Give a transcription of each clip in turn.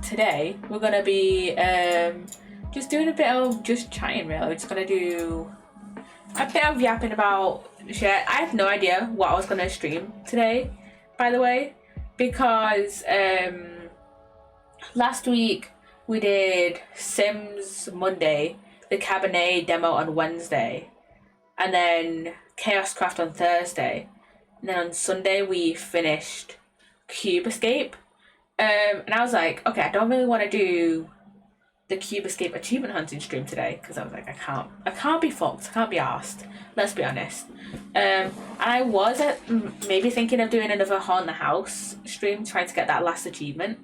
Today we're gonna be just doing a bit of just chatting really. We're just gonna do a bit of yapping about shit. I have no idea what I was gonna stream today, by the way, because last week we did Sims Monday, the Cabernet demo on Wednesday, and then Chaos Craft on Thursday, and then on Sunday we finished Cube Escape. And I was like, okay, I don't really want to do the Cube Escape achievement hunting stream today because I was like, I can't be fucked, I can't be arsed. Let's be honest. And I was maybe thinking of doing another Haunt the House stream, trying to get that last achievement.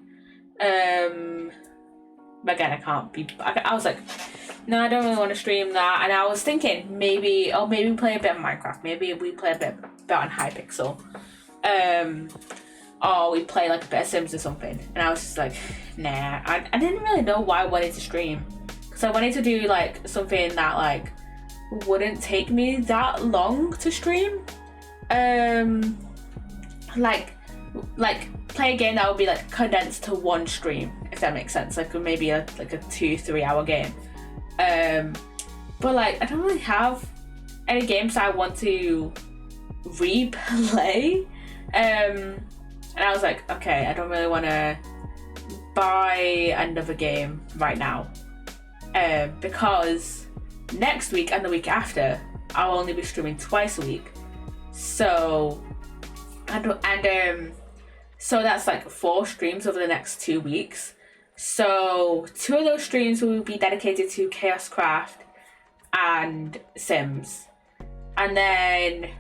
But again, I can't be. I was like, no, I don't really want to stream that. And I was thinking maybe we play a bit of Minecraft. Maybe we play a bit on Hypixel. Or we play like a bit of Sims or something. And I was just like, nah. I didn't really know why I wanted to stream. Because I wanted to do like something that like wouldn't take me that long to stream. Like play a game that would be like condensed to one stream, if that makes sense. Like maybe a 2-3 hour game. But like I don't really have any games that I want to replay. And I was like, okay, I don't really want to buy another game right now, because next week and the week after I'll only be streaming twice a week. So so that's like 4 streams over the next 2 weeks. So 2 of those streams will be dedicated to Chaos Craft and Sims, and then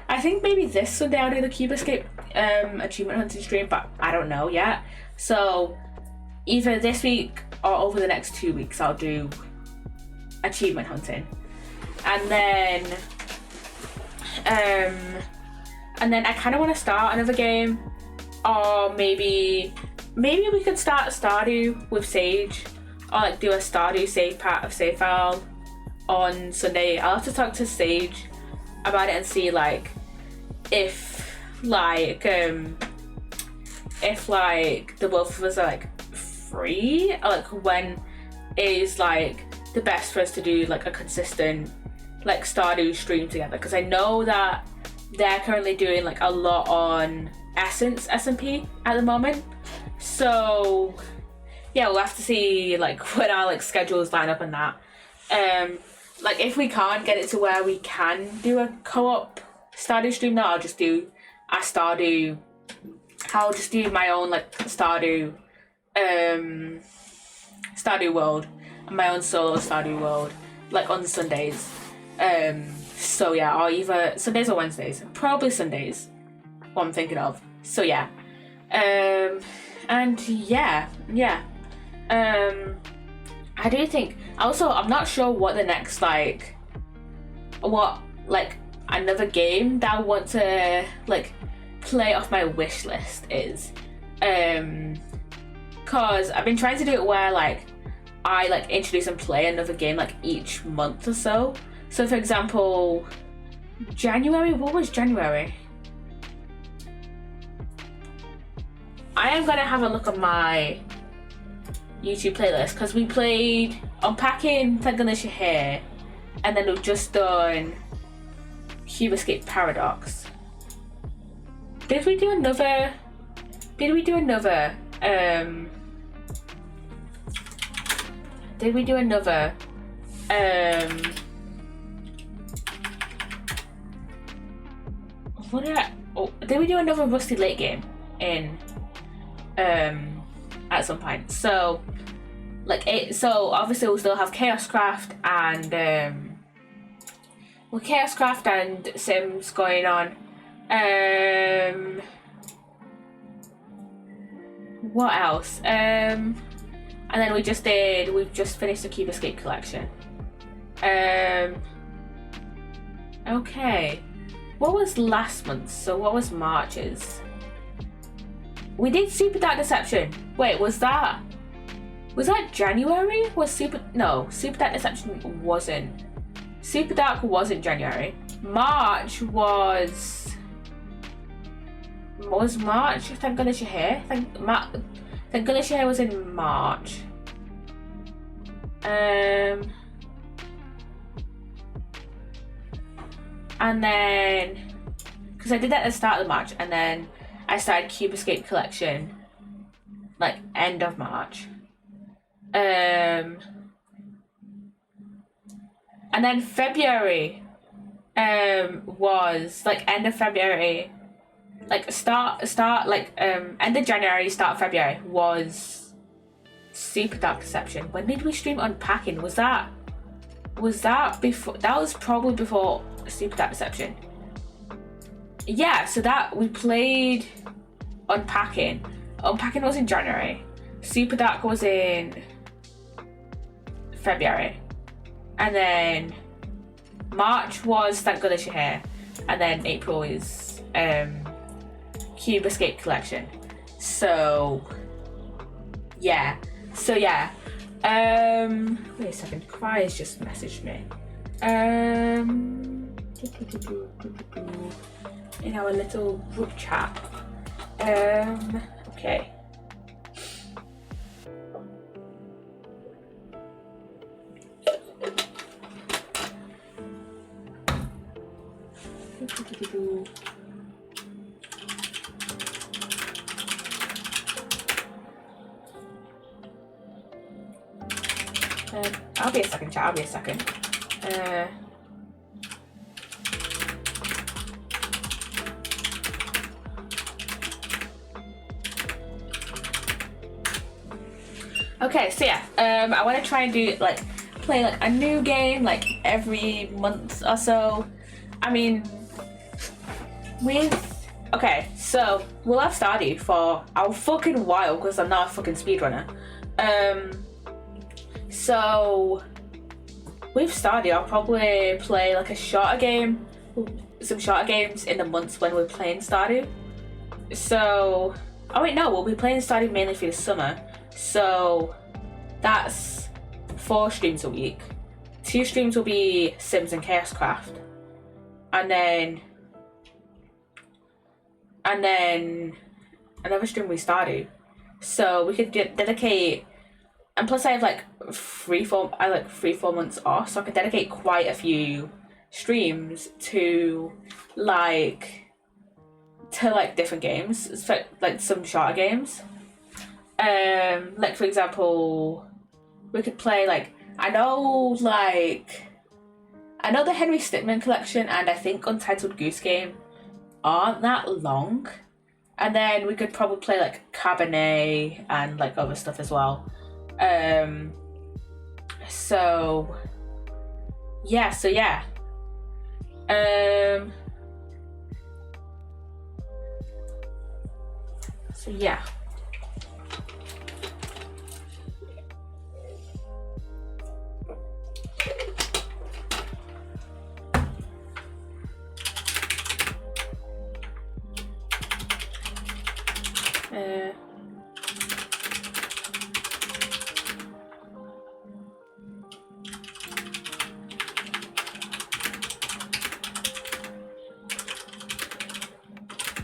I think maybe this Sunday I'll do the Cube Escape achievement hunting stream, but I don't know yet. So either this week or over the next 2 weeks I'll do achievement hunting. And then I kind of want to start another game, or maybe we could start Stardew with Sage, or like do a Stardew save file on Sunday. I'll have to talk to Sage about it and see like if the both of us are like free, or like when is like the best for us to do like a consistent like Stardew stream together, because I know that they're currently doing like a lot on Essence SMP at the moment. So yeah, we'll have to see like when our like schedules line up and that. Like if we can't get it to where we can do a co-op Stardew stream, now I'll just do my own like Stardew world and my own solo Stardew world like on Sundays. So yeah, or either Sundays or Wednesdays. Probably Sundays, what I'm thinking of. So yeah. And yeah. I do think also I'm not sure what the next another game that I want to like play off my wish list is, cause I've been trying to do it where like I like introduce and play another game like each month or so. So for example, January, what was January? I am gonna have a look at my YouTube playlist, because we played Unpacking Thank Goodness You're Here, and then we've just done Cube Escape Paradox. Did we do another did we do another Rusty Lake game in at some point? So so obviously we'll still have Chaos Craft and Sims going on. What else? And then we've just finished the Cube Escape collection. Okay. What was last month? So what was March's? We did Super Dark Deception. Wait, was that January? Super Dark Deception wasn't. Super Dark wasn't January. March was March. Thank goodness you're here. Then Gullish Hair was in March. And then, because I did that at the start of March, and then I started Cube Escape Collection like end of March. And then February was like end of February, like start like end of January, start of February was Super Dark Deception. When did we stream Unpacking? Was that before? That was probably before Super Dark Deception. Yeah, so that we played Unpacking. Unpacking was in January. Super Dark was in February. And then March was Thank Goodness You're Here. And then April is Cube Escape Collection. So yeah. Wait a second, Cry's just messaged me. In our little group chat. Okay. I'll be a second, chat. I'll be a second. Okay, so yeah, I want to try and do play like a new game like every month or so. I mean, okay, so we'll have Stardew for a fucking while because I'm not a fucking speedrunner. So with Stardew, I'll probably play like some shorter games in the months when we're playing Stardew. So, oh wait, no, we'll be playing Stardew mainly for the summer. So that's 4 streams a week. 2 streams will be Sims and Chaoscraft, and then another stream we Stardew. So we could dedicate, and plus I have like 3-4 months off, so I could dedicate quite a few streams to different games, like some shorter games. Like for example, we could play I know the Henry Stickmin collection and I think Untitled Goose Game aren't that long, and then we could probably play Cabernet and other stuff as well. So yeah.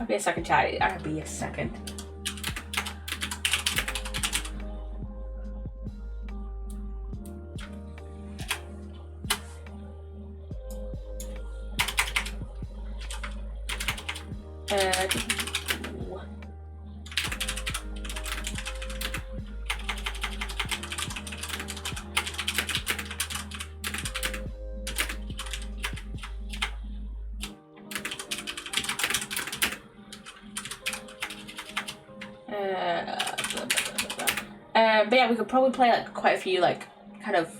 I'll be a second, chat. I'll be a second. But yeah, we could probably play quite a few kind of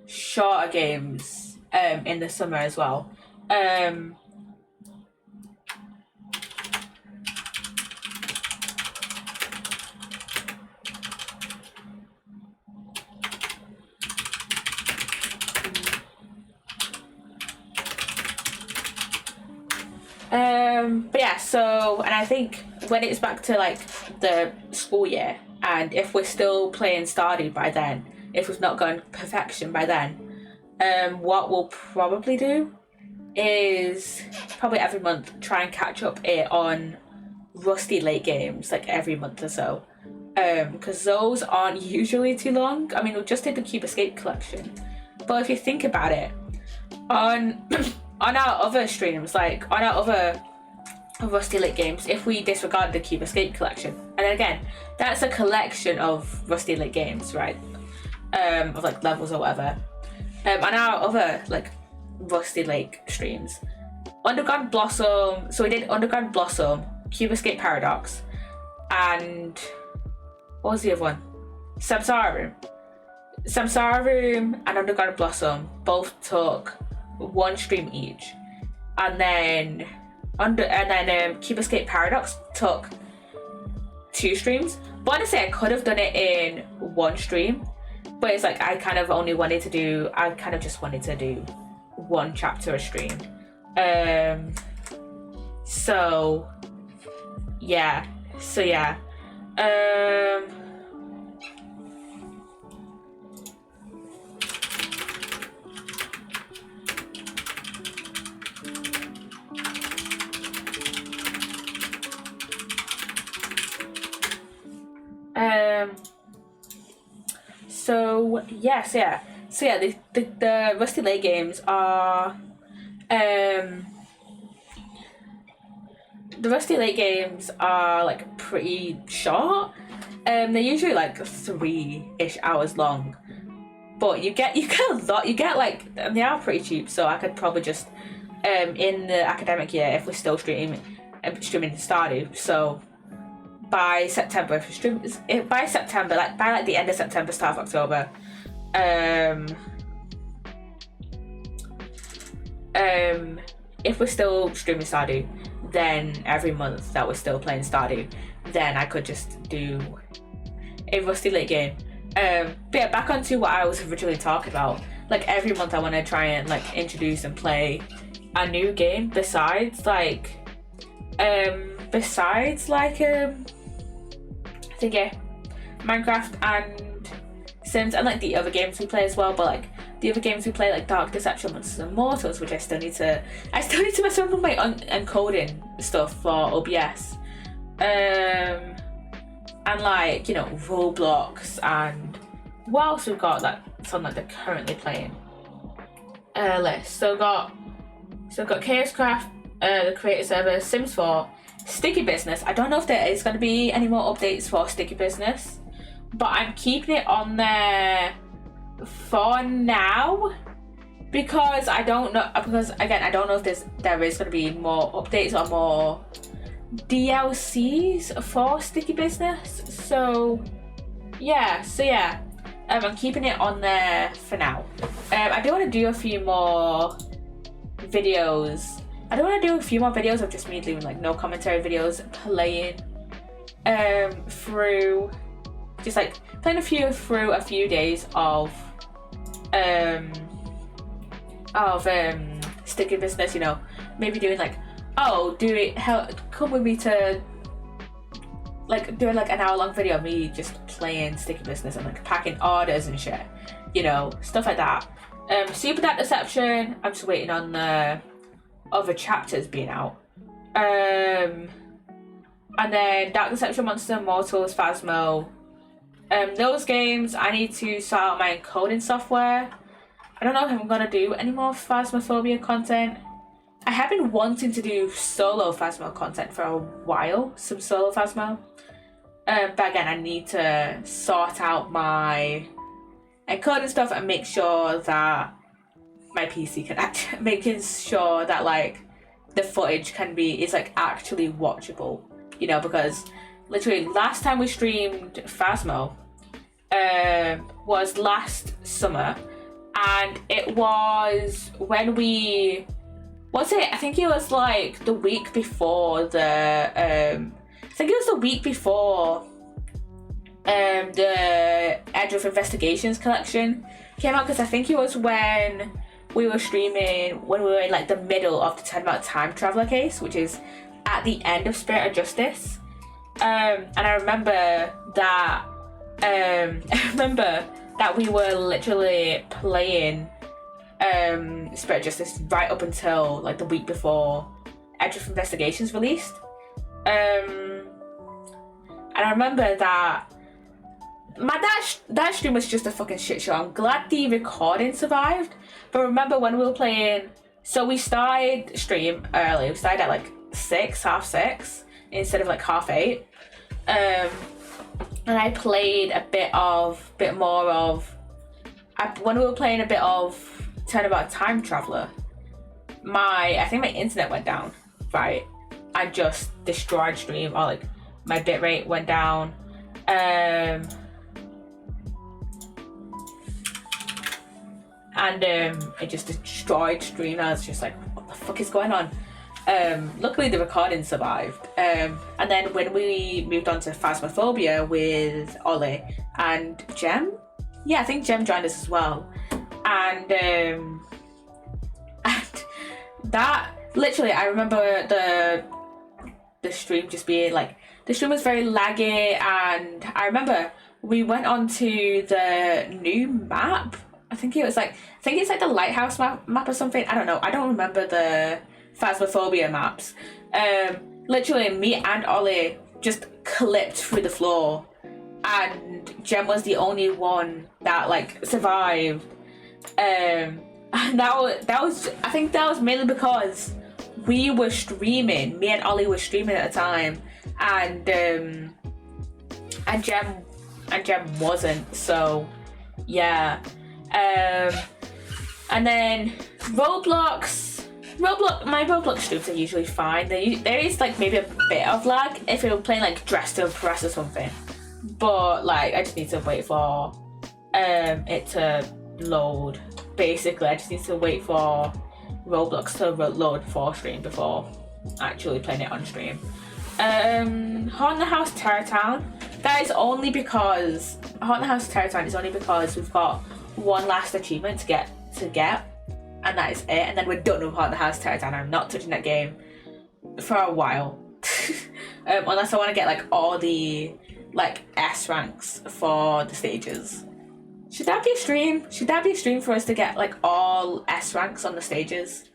shorter games in the summer as well. But yeah, so, and I think when it's back to the school year, and if we're still playing Stardew by then, if we've not gone perfection by then, what we'll probably do is probably every month try and catch up on rusty late games every month or so. because those aren't usually too long. I mean, we just did the Cube Escape collection, but if you think about it, on on our other streams, like on our other Rusty Lake games, if we disregard the Cube Escape collection, and again, that's a collection of Rusty Lake games, right? Of like levels or whatever. On our other like Rusty Lake streams, Underground Blossom. So we did Underground Blossom, Cube Escape Paradox, and what was the other one? Samsara Room. Samsara Room and Underground Blossom both took one stream each, and then Cube Escape Paradox took 2 streams. But honestly, I could have done it in 1 stream, but it's like I kind of just wanted to do 1 chapter a stream. So yeah. The Rusty Lake games are like pretty short. They're usually like 3-ish hours long, but you get a lot. You get like, and they are pretty cheap, so I could probably just in the academic year, if we're still streaming Stardew, so by September, like by the end of September, start of October, if we're still streaming Stardew, then every month that we're still playing Stardew, then I could just do a Rusty Lake game. But yeah, back onto what I was originally talking about. Like every month I want to try and like introduce and play a new game besides I think Minecraft and Sims, and like the other games we play as well. But like the other games we play, like Dark Deception, Monsters and Mortals, which I still need to mess around with my encoding stuff for OBS, and like, you know, Roblox, and what else we've got that's on like they're currently playing list. So we've got Chaos Craft, the creator server, Sims 4, Sticky Business. I don't know if there is going to be any more updates for Sticky Business, but I'm keeping it on there for now because I don't know if there is going to be more updates or more DLCs for Sticky Business. So yeah, I'm keeping it on there for now. I do want to do a few more videos. Of just me doing like no commentary videos, playing through a few days of Sticky Business, you know, maybe doing like, come with me to like doing like an hour-long video of me just playing Sticky Business and like packing orders and shit, you know, stuff like that. Super Dark Deception, I'm just waiting on the other chapters being out. And then Dark Deception, Monsters and Mortals, Phasmo. Those games, I need to sort out my encoding software. I don't know if I'm gonna do any more Phasmophobia content. I have been wanting to do solo Phasmo content for a while, some solo Phasmo. But again, I need to sort out my encoding stuff and make sure that my PC can making sure that like the footage is like actually watchable, you know, because literally last time we streamed Phasmo was last summer, and it was when I think it was like the week before the Edge of Investigations collection came out, because I think it was when we were in like the middle of the 10 About Time Traveler case, which is at the end of Spirit of Justice. And I remember that we were literally playing Spirit of Justice right up until like the week before Edge of Investigations released. And I remember that that stream was just a fucking shit show. I'm glad the recording survived. But remember when we were playing, so we started stream early. We started at like 6, half 6, instead of like half 8. And I played when we were playing a bit of Turnabout Time Traveler, I think my internet went down, right? I just destroyed stream, or like my bitrate went down. And it just destroyed stream. I was just like, what the fuck is going on? Luckily the recording survived. And then when we moved on to Phasmophobia with Ollie and Jem, I think Jem joined us as well. And that, literally, I remember the stream just being like, the stream was very laggy, and I remember we went on to the new map. I think it's like the lighthouse map or something. I don't know. I don't remember the Phasmophobia maps. Literally, me and Ollie just clipped through the floor, and Jem was the only one that like survived. And I think that was mainly because we were streaming. Me and Ollie were streaming at the time, and Jem wasn't. So yeah. And then my Roblox streams are usually fine. There is like maybe a bit of lag if you're playing like Dress to Impress or something, but like I just need to wait for it to load. Basically, I just need to wait for Roblox to load for stream before actually playing it on stream. Haunted House Terror Town. That is only because Haunted House Terror Town is only because we've got one last achievement to get, and that is it. And then we're done with Haunted House Terror Town. I'm not touching that game for a while, unless I want to get like all the like S ranks for the stages. Should that be a stream? Should that be a stream for us to get like all S ranks on the stages?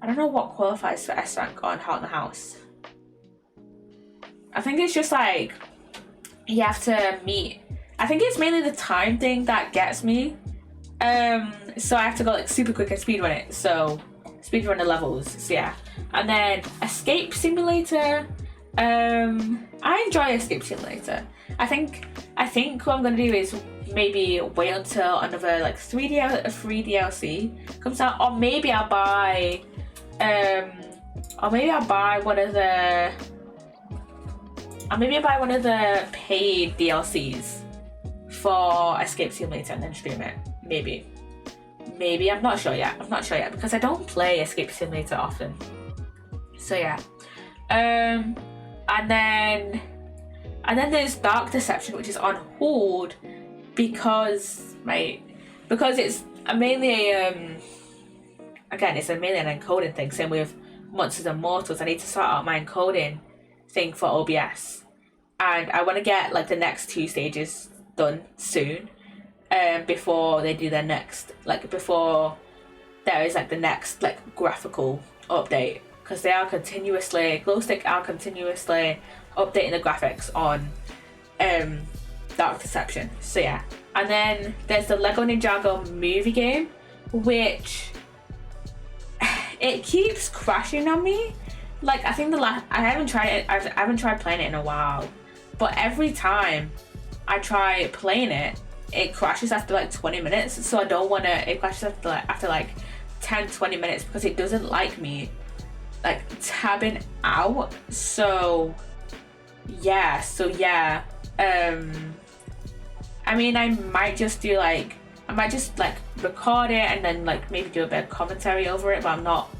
I don't know what qualifies for S rank on Haunted House. I think it's just like you have to meet. I think it's mainly the time thing that gets me. So I have to go like super quick and speedrun it. So speedrun the levels. So yeah. And then Escape Simulator. I enjoy Escape Simulator. I think what I'm gonna do is maybe wait until another like 3 DLC comes out, or maybe I'll buy one of the paid DLCs for Escape Simulator and then stream it. Maybe I'm not sure yet because I don't play Escape Simulator often. So yeah. And then there's Dark Deception, which is on hold because it's mainly it's mainly an encoding thing. Same with Monsters and Mortals. I need to sort out my encoding thing for OBS, and I want to get like the next 2 stages done soon, before they do their next, like before there is like the next like graphical update, because Glowstick are continuously updating the graphics on Dark Deception. So yeah. And then there's the Lego Ninjago movie game, which it keeps crashing on me. Like I think I haven't tried it. I haven't tried playing it in a while, but every time I try playing it, it crashes after like 20 minutes. So I don't want to. It crashes after like 10-20 minutes because it doesn't like me like tabbing out. So yeah. I mean, I might just record it and then like maybe do a bit of commentary over it, but I'm not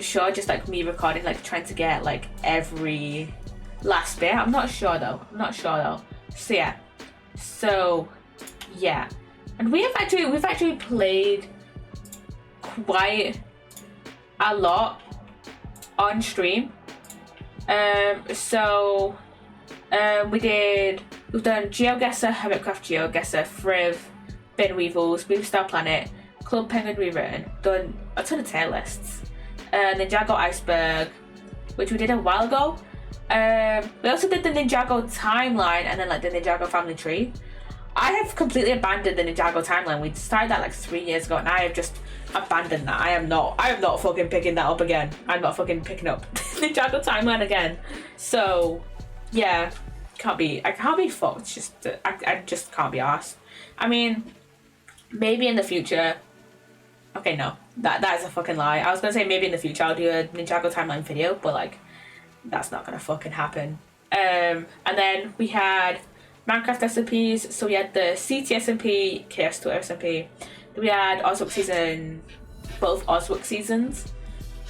sure. Just like me recording, like trying to get like every last bit. I'm not sure though. So yeah. And we've actually played quite a lot on stream. We've done GeoGuessr, Hermitcraft GeoGuessr, Friv, Bin Weevils, Moonstar Planet, Club Penguin Rewritten, done a ton of tier lists. Ninjago Iceberg, which we did a while ago. We also did the Ninjago timeline and then like the Ninjago family tree. I have completely abandoned the Ninjago timeline. We started that like 3 years ago, and I have just abandoned that. I am not fucking picking that up again. I'm not fucking picking up Ninjago timeline again. So yeah, I can't be fucked. It's just I just can't be arsed. I mean, maybe in the future. Okay, no, that is a fucking lie. I was gonna say maybe in the future I'll do a Ninjago timeline video, but like that's not gonna fucking happen. And then we had Minecraft SMPs. So we had the CT SMP, Chaos Tour SMP. Then we had Oswald season, both Oswald seasons.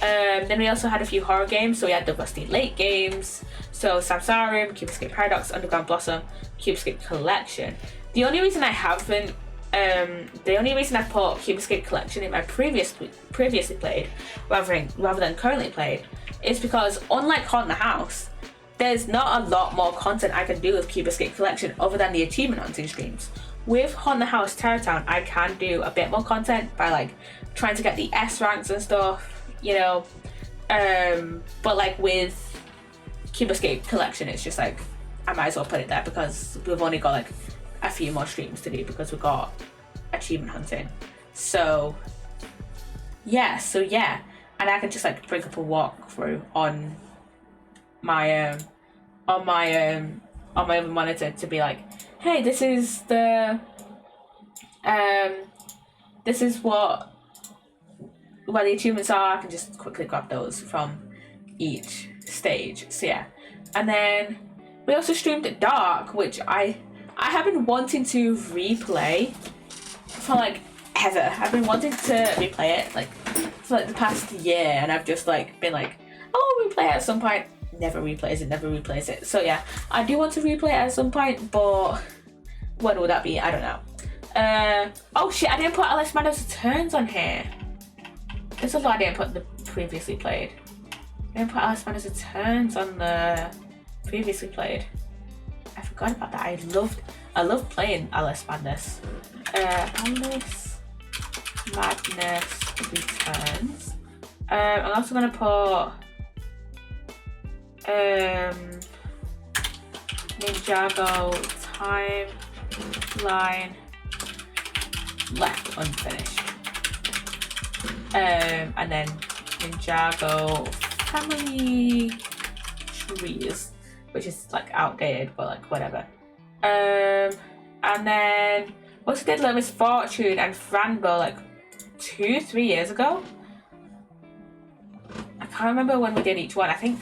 Then we also had a few horror games. So we had the Rusty Lake games. So Samsarum, Cube Escape Paradox, Underground Blossom, Cube Escape Collection. The only reason I haven't, the only reason I put Cube Escape Collection in my previously played, rather than currently played, is because unlike Haunt the House, there's not a lot more content I can do with Cube Escape Collection other than the achievement hunting streams. With Haunt the House Terror Town, I can do a bit more content by like trying to get the S ranks and stuff, you know. But like with Cube Escape Collection, it's just like I might as well put it there because we've only got like a few more streams to do because we've got achievement hunting. So yeah, and I can just like bring up a walkthrough on my other monitor to be like, hey, this is the this is what where the achievements are. I can just quickly grab those from each stage. So yeah, and then we also streamed Dark, which I have been wanting to replay for like ever. I've been wanting to replay it like for like the past year, and I've just like been like, oh, replay it at some point. Never replays it. So yeah, I do want to replay it at some point, but when would that be? I don't know. Oh shit, I didn't put Alex Manos Returns on here. There's a lot I didn't put the previously played. I didn't put Alex Manos Returns on the previously played. I forgot about that. I love playing Alice Madness. Alice Madness Returns. I'm also gonna put Ninjago timeline left unfinished. And then Ninjago family trees, which is like outdated, but like whatever. And then also did Little Miss Fortune and Franbo like 2-3 years ago. I can't remember when we did each one. I think,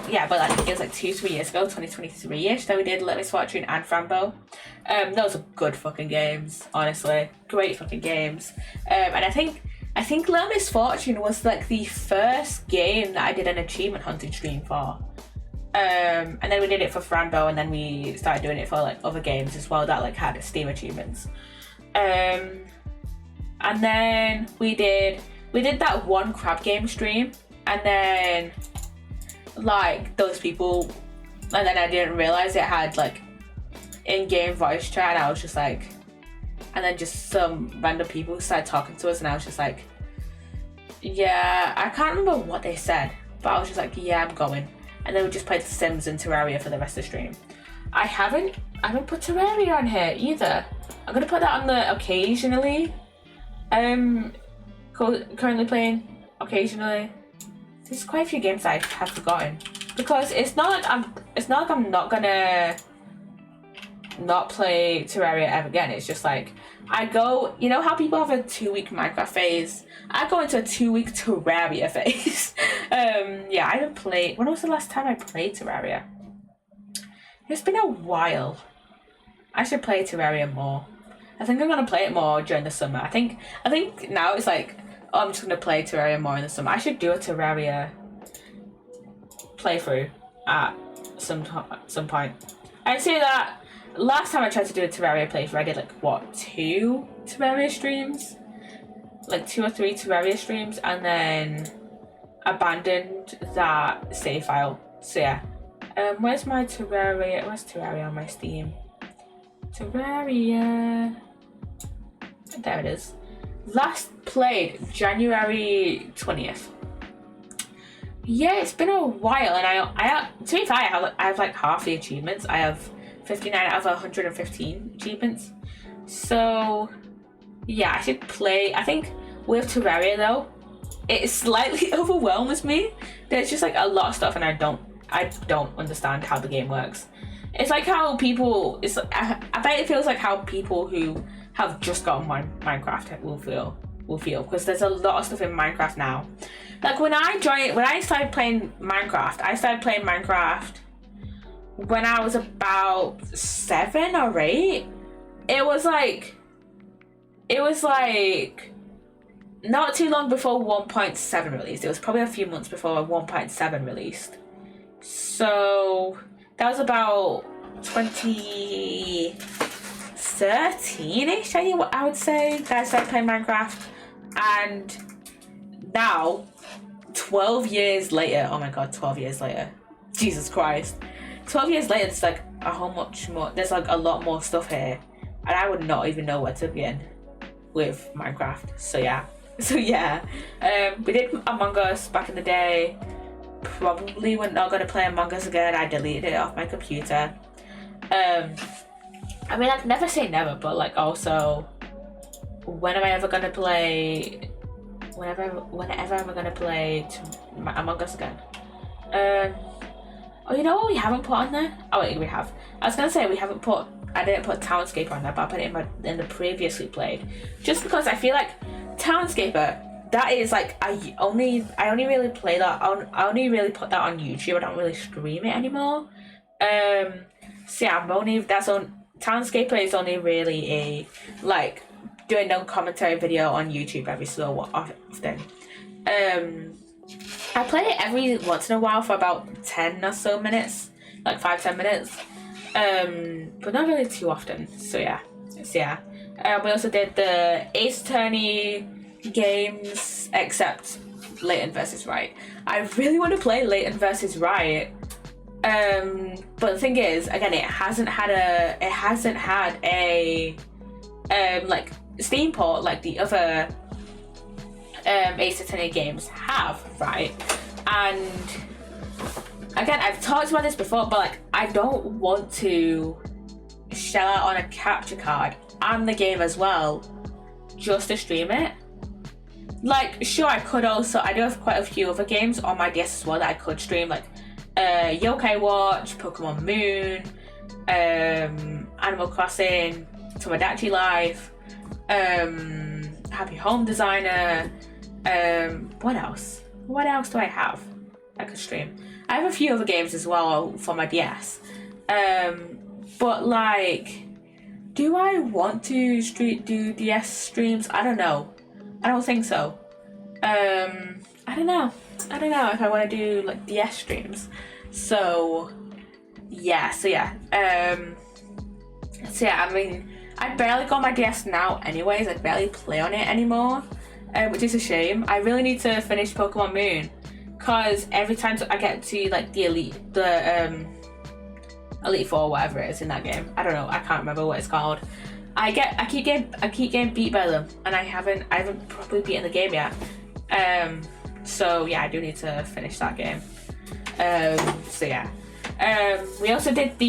yeah, but I think it was like 2-3 years ago, 2023-ish, that we did Little Miss Fortune and Franbo. Those are good fucking games, honestly. Great fucking games. And I think Little Miss Fortune was like the first game that I did an achievement hunting stream for. And then we did it for Franbo, and then we started doing it for like other games as well that like had Steam achievements. And then we did that one crab game stream, and then like those people, and then I didn't realize it had like in-game voice chat, and I was just like, and then just some random people started talking to us, and I was just like, yeah, I can't remember what they said, but I was just like, yeah, I'm going. And then we just played The Sims and Terraria for the rest of the stream. I haven't put Terraria on here either. I'm gonna put that on the occasionally. Currently playing occasionally. There's quite a few games I have forgotten because it's not like I'm not gonna not play Terraria ever again. It's just like I go, you know how people have a 2-week Minecraft phase? I go into a 2-week Terraria phase. Yeah, I haven't played. When was the last time I played Terraria? It's been a while. I should play Terraria more. I think I'm gonna play it more during the summer. I think now it's like, oh, I'm just gonna play Terraria more in the summer. I should do a Terraria playthrough at some point. I'd say that last time I tried to do a Terraria playthrough, I did like what, 2 Terraria streams? Like 2 or 3 Terraria streams, and then abandoned that save file. So yeah. Where's my Terraria? Where's Terraria on my Steam? Terraria. There it is. Last played January 20th. Yeah, it's been a while, and I to be fair, I have like half the achievements. I have 59 out of 115 achievements. So yeah, I should play. I think with Terraria though, it slightly overwhelms me. There's just like a lot of stuff, and I don't understand how the game works. It's like how people, I bet it feels like how people who have just gotten Minecraft will feel, because there's a lot of stuff in Minecraft now. Like when I started playing Minecraft, when I was about 7 or 8. It was like not too long before 1.7 released. It was probably a few months before 1.7 released. So that was about 2013-ish, I would say, that I started playing Minecraft. And now, 12 years later, oh my god, 12 years later, Jesus Christ. 12 years later, it's like a whole much more, there's like a lot more stuff here. And I would not even know where to begin with Minecraft. So yeah. We did Among Us back in the day. Probably we're not going to play Among Us again. I deleted it off my computer. I mean, I'd never say never, but like also, when am I ever going to play, whenever am I going to play Among Us again? Oh, you know what we haven't put on there? Oh wait, we have. I was going to say I didn't put Townscaper on there, but I put it in the previously played. Just because I feel like Townscaper, that is like, I only really play that on, I only really put that on YouTube. I don't really stream it anymore. So yeah, Townscaper is only really a, like, doing no commentary video on YouTube every so often. I play it every once in a while for about 10 or so minutes, like 5-10 minutes, but not really too often. So yeah. We also did the Ace Attorney games, except Leighton versus Riot. I really want to play Leighton versus Riot, but the thing is, again, it hasn't had a like Steam port like the other Ace Attorney games have, right? And again, I've talked about this before, but like, I don't want to shell out on a capture card and the game as well just to stream it. Like, sure, I do have quite a few other games on my DS as well that I could stream, like Yokai Watch, Pokemon Moon, Animal Crossing, Tomodachi Life, Happy Home Designer. What else do I have I could stream? I have a few other games as well for my DS, but like, do I want to do DS streams? I don't know. I don't think so. I don't know if I want to do like DS streams. So yeah. I mean, I barely got my DS now anyways. I barely play on it anymore, which is a shame. I really need to finish Pokemon Moon, because every time I get to like the Elite Four, whatever it is in that game, I don't know, I can't remember what it's called. I keep getting beat by them, and I haven't properly beaten the game yet. So yeah, I do need to finish that game. We also did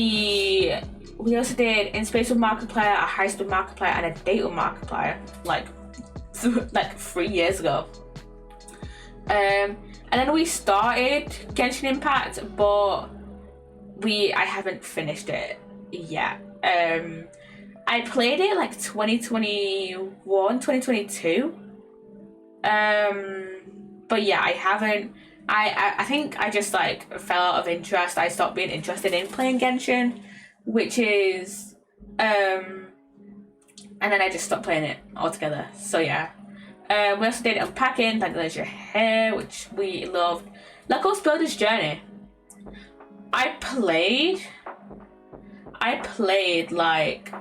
In Space with Markiplier, a High Speed Markiplier, and a Date with Markiplier, like 3 years ago. And then we started Genshin Impact, but I haven't finished it yet. I played it like 2021, 2022. But yeah, I haven't. I think I just like fell out of interest. I stopped being interested in playing Genshin, which is and then I just stopped playing it altogether. So yeah. We also did Unpacking, Thank God Your Hair, which we loved. Legos Builder's Journey. I played like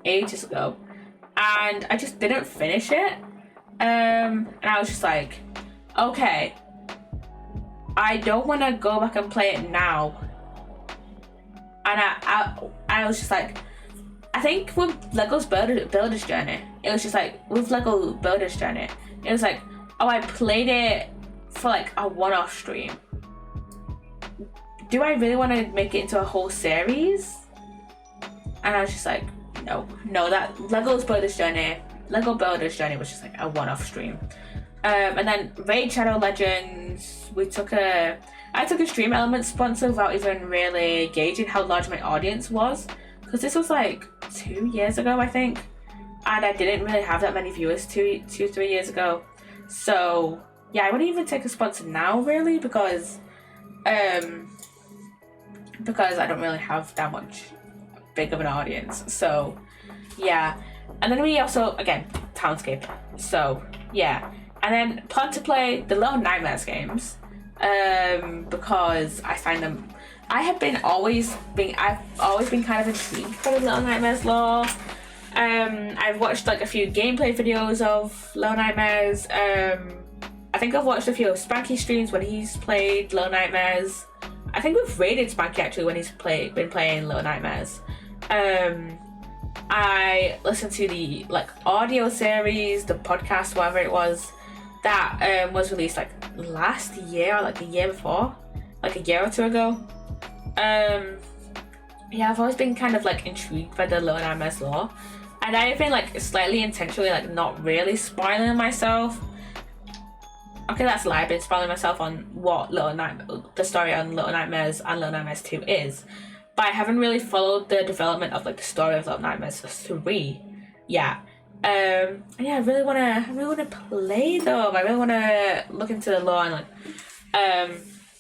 ages ago, and I just didn't finish it. And I was just like, okay, I don't want to go back and play it now. And I was just like, I think with Legos Builder's Journey, it was just like, with Lego Builder's Journey, it was like, oh, I played it for like a one-off stream. Do I really want to make it into a whole series? And I was just like, no, that Lego Builders Journey was just like a one-off stream. And then Raid Shadow Legends, I took a Stream Element sponsor without even really gauging how large my audience was, because this was like 2 years ago, I think, and I didn't really have that many viewers 3 years ago. So yeah, I wouldn't even take a sponsor now, really, because I don't really have that much big of an audience. So yeah, and then we also, again, Townscape. So yeah, and then plan to play the Little Nightmares games, because I find them. I've always been kind of intrigued by the Little Nightmares lore. I've watched like a few gameplay videos of Little Nightmares. I think I've watched a few of Spanky streams when he's played Little Nightmares. I think we've rated Spanky actually when he's been playing Little Nightmares. I listened to the like audio series, the podcast, whatever it was, that was released like last year or like the year before, like a year or two ago. Yeah, I've always been kind of like intrigued by the Little Nightmares lore, and I've been like slightly intentionally like not really spoiling myself. Okay, that's a lie. I've been spoiling myself on what the story on Little Nightmares and Little Nightmares 2 is, but I haven't really followed the development of like the story of Little Nightmares 3 yet. Yeah, I really wanna play them. I really wanna look into the lore and like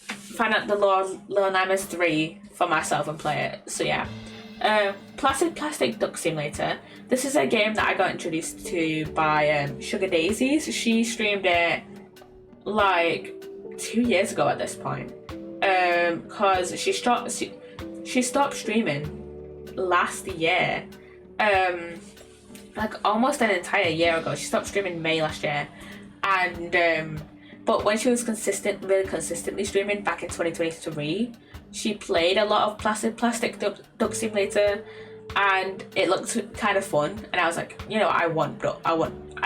find out the lore of Little Nightmares 3 for myself and play it. So yeah. Plastic Duck Simulator. This is a game that I got introduced to by Sugar Daisies. She streamed it like 2 years ago at this point. Cause she stopped streaming last year. Like almost an entire year ago. She stopped streaming May last year. And but when she was really consistently streaming back in 2023, she played a lot of Plastic Duck Simulator, and it looked kind of fun. And I was like, I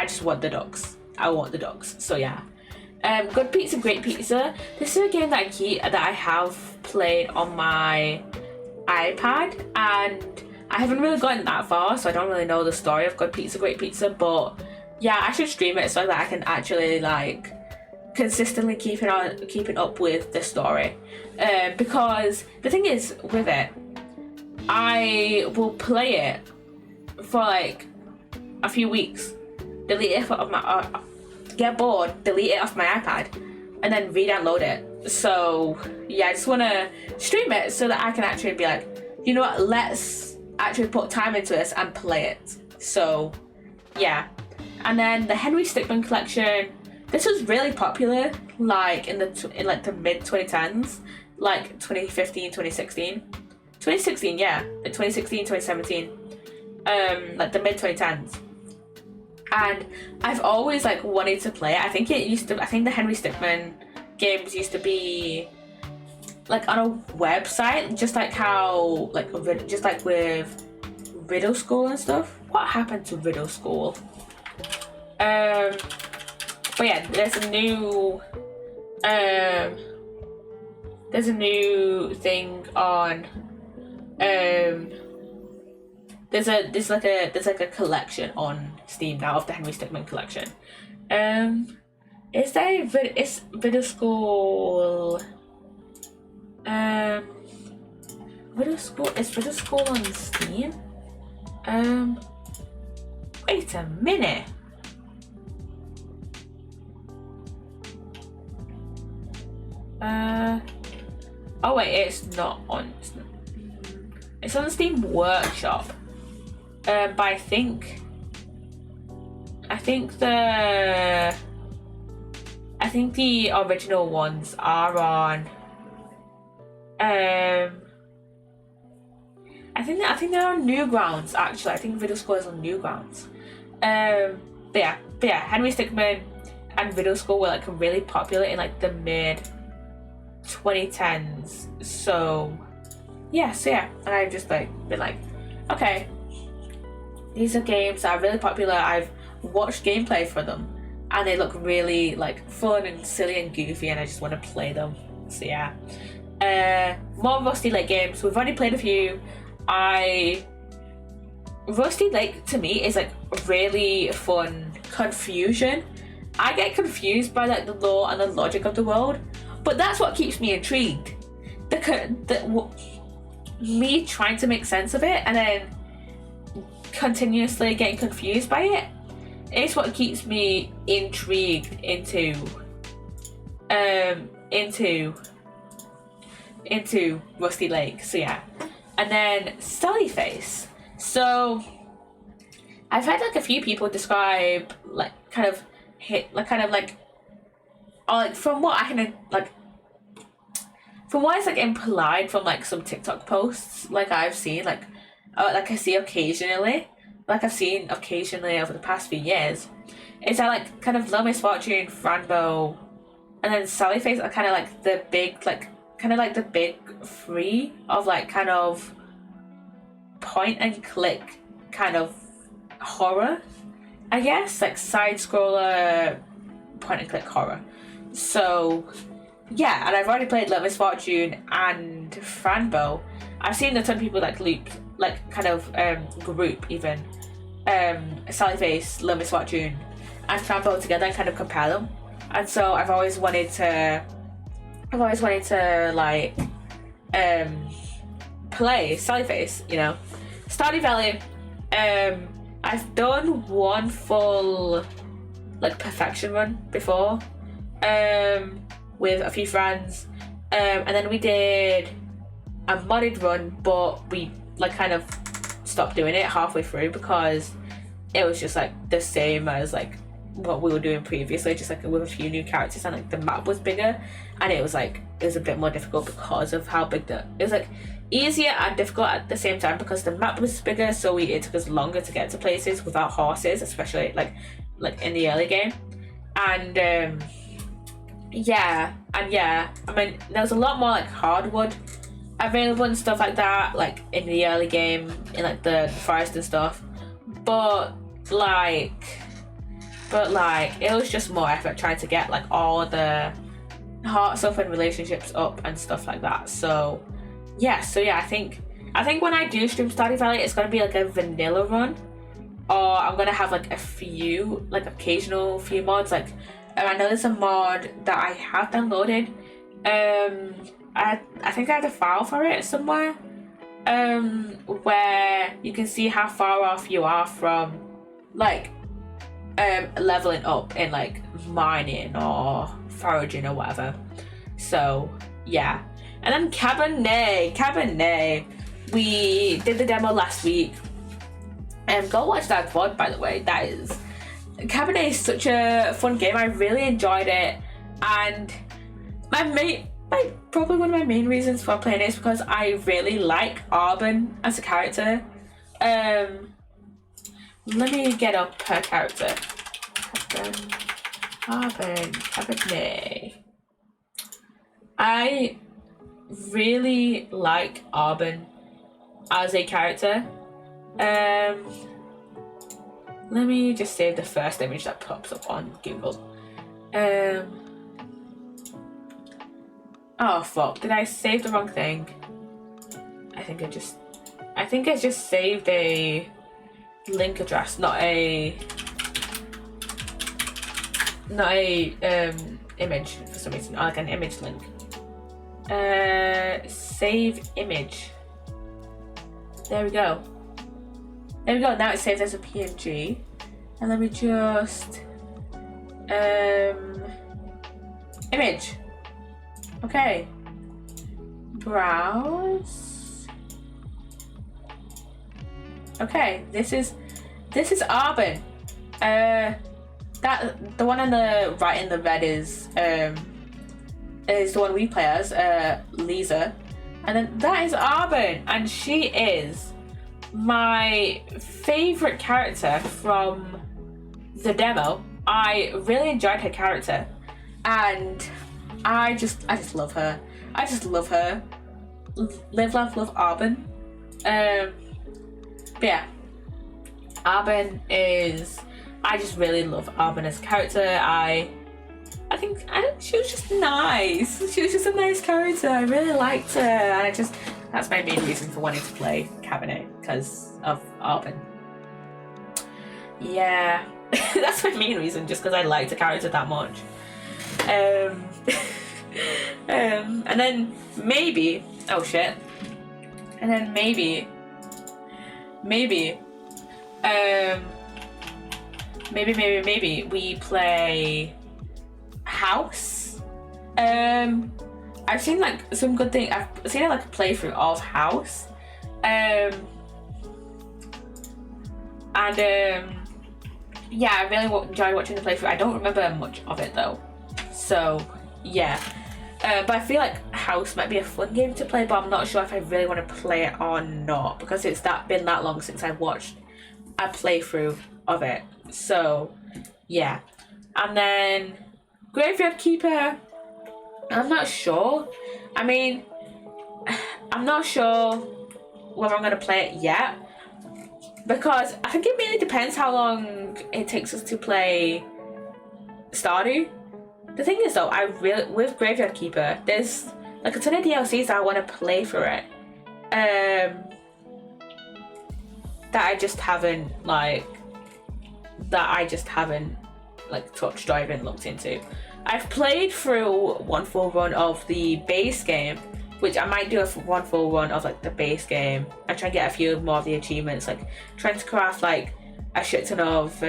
just want the ducks. I want the ducks. So yeah. Good Pizza, Great Pizza. This is a game that I have played on my iPad, and I haven't really gotten that far, so I don't really know the story of Good Pizza, Great Pizza. But yeah, I should stream it so that I can actually like consistently keeping up with the story. Because the thing is with it, I will play it for like a few weeks, delete it off my get bored, delete it off my iPad, and then re-download it. So yeah, I just want to stream it so that I can actually be like, you know what, let's actually put time into this and play it. So yeah. And then the Henry Stickmin collection. This was really popular like in the mid 2010s, like 2015, 2016. 2016, yeah, like 2016, 2017. Like the mid 2010s. And I've always like wanted to play it. I think the Henry Stickmin games used to be like on a website, just like with Riddle School and stuff. What happened to Riddle School? But yeah, there's a new thing on there's like a collection on Steam now of the Henry Stickmin collection. Is Riddle School is Riddle School on Steam? Wait a minute. Oh wait, it's not on. It's on the Steam Workshop. But I think the original ones are on. I think they're on Newgrounds actually. I think Riddle School is on Newgrounds. But yeah, Henry Stickmin and Riddle School were like really popular in like the mid 2010s. So yeah, and I've just like been like, okay, these are games that are really popular. I've watched gameplay for them and they look really like fun and silly and goofy, and I just want to play them. So yeah. More Rusty Lake games. We've already played a few. I Rusty Lake to me is like really fun confusion. I get confused by like the lore and the logic of the world, but that's what keeps me intrigued. Me trying to make sense of it and then continuously getting confused by it is what keeps me intrigued into Rusty Lake. So yeah. And then Sallyface. So I've had like a few people describe like from what I can like from what is like implied from like some TikTok posts like I've seen like I see occasionally, like I've seen occasionally over the past few years, is that like kind of Low Misfortune, Franbo, and then Sallyface are kind of like the big the big three of like kind of point and click kind of horror, I guess, like side scroller point and click horror. So yeah, and I've already played Low Misfortune and Franbo. I've seen a ton of people like loop like kind of group even Sallyface, Low Misfortune and Franbo together and kind of compare them. And so I've always wanted to like play Sallyface, you know. Stardew Valley, I've done one full like perfection run before with a few friends, and then we did a modded run, but we like kind of stopped doing it halfway through because it was just like the same as like what we were doing previously, just like with a few new characters, and like the map was bigger and it was a bit more difficult because of how big it was, like easier and difficult at the same time because the map was bigger, so it took us longer to get to places without horses, especially like in the early game. And I mean there was a lot more like hardwood available and stuff like that, like in the early game in like the forest and stuff, but like it was just more effort trying to get like all the heart stuff and relationships up and stuff like that. So yeah, I think when I do stream Stardew Valley, it's gonna be like a vanilla run, or I'm gonna have like a few like occasional few mods. Like I know there's a mod that I have downloaded. I think I have a file for it somewhere, where you can see how far off you are from like leveling up in like mining or foraging or whatever. So yeah. And then Cabernet, we did the demo last week, and go watch that VOD, by the way. Cabernet is such a fun game. I really enjoyed it, and probably one of my main reasons for playing it is because I really like Arbon as a character. Let me get up her character. Cabernet. I really like Arbon as a character. Let me just save the first image that pops up on Google. Oh fuck, did I save the wrong thing? I think I just saved a link address, not a image for some reason, like an image link. Save image. There we go. Now it's saved as a PNG. And let me just image. Okay. Browse. Okay, this is Arbon. That the one on the right in the red is the one we play as, Lisa. And then that is Arbon, and she is my favourite character from the demo. I really enjoyed her character, and I just love her. Live, laugh, love Arbon. But yeah, Arbon is. I just really love Arbon as a character. I think she was just nice. She was just a nice character. I really liked her, and that's my main reason for wanting to play Cabernet, because of Arbon. Yeah, that's my main reason, just because I like the character that much. And then maybe, oh shit, and then maybe we play House. I've seen like some good thing. I've seen like a playthrough of House, and yeah, I really enjoyed watching the playthrough. I don't remember much of it though, so yeah. But I feel like House might be a fun game to play, but I'm not sure if I really want to play it or not, because it's been that long since I watched a playthrough of it. So yeah. And then Graveyard Keeper, I'm not sure. I mean, I'm not sure whether I'm going to play it yet, because I think it really depends how long it takes us to play Stardew. The thing is though, with Graveyard Keeper, there's like a ton of DLCs that I want to play for it, that I just haven't touched or even looked into. I've played through one full run of the base game, which I might do one full run of like the base game and try and get a few more of the achievements, like trying to craft like a shit ton of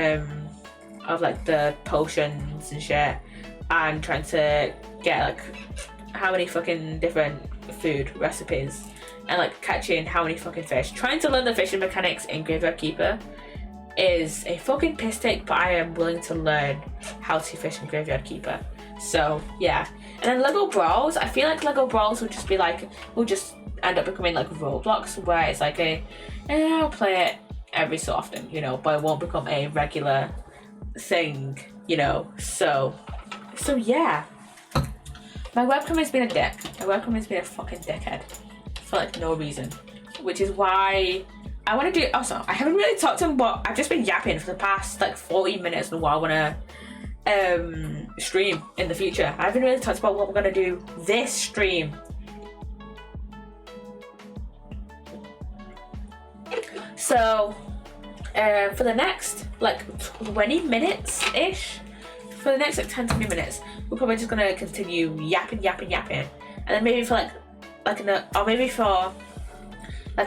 like the potions and shit, and trying to get like how many fucking different food recipes, and like catching how many fucking fish. Trying to learn the fishing mechanics in Graveyard Keeper is a fucking piss take, but I am willing to learn how to fish in Graveyard Keeper. So yeah. And then Lego Brawls, I feel like Lego Brawls will just end up becoming like Roblox, where it's like I'll play it every so often, you know, but it won't become a regular thing, you know. So yeah. My webcam has been a dick. My webcam has been a fucking dickhead for like no reason, which is why I want to do. Also, I haven't really talked to him, but I've just been yapping for the past like 40 minutes on what I want to stream in the future. I haven't really talked about what we're gonna do this stream. So for the next like 20 minutes ish, for the next like 10-20 minutes, we're probably just gonna continue yapping, and then maybe for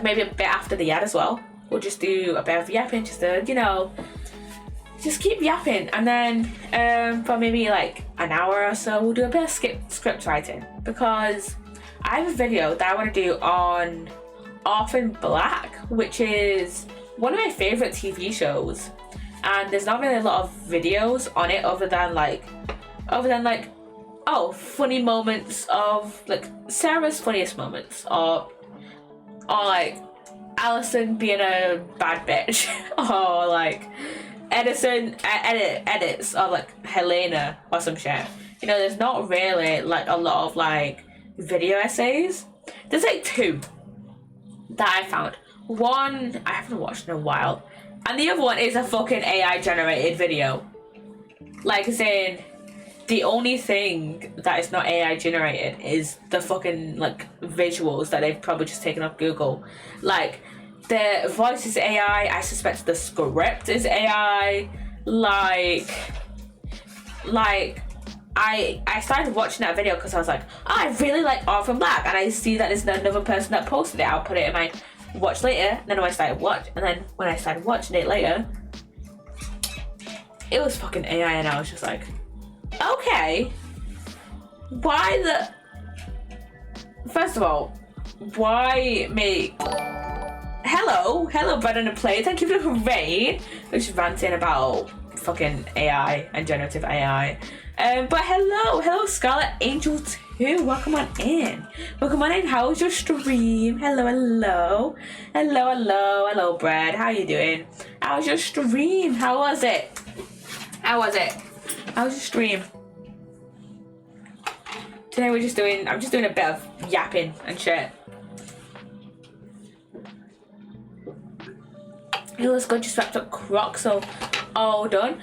maybe a bit after the ad as well, we'll just do a bit of yapping, just to, you know, just keep yapping. And then for maybe like an hour or so, we'll do a bit of script writing, because I have a video that I want to do on Orphan Black, which is one of my favorite TV shows, and there's not really a lot of videos on it other than like funny moments of like Sarah's funniest moments, or like Allison being a bad bitch, or like edits of like Helena or some shit. You know, there's not really like a lot of like video essays. There's like two that I found. One I haven't watched in a while, and the other one is a fucking AI generated video. Like, saying the only thing that is not AI generated is the fucking like visuals that they've probably just taken off Google. Like, the voice is AI. I suspect the script is AI. Like I started watching that video because I was like, oh, I really like Orphan Black, and I see that there's another person that posted it. I'll put it in my watch later. And then when I started watching it later, it was fucking AI, and I was just like, okay, first of all, why make hello Brendan and Play, thank you for the raid, which is ranting about fucking AI and generative AI. But hello Scarlet Angel 2, welcome on in. How was your stream? Hello Brad, how you doing? How was your stream? How was it? How was your stream? Today I'm just doing a bit of yapping and shit. It looks good, just wrapped up Crocs, so all done.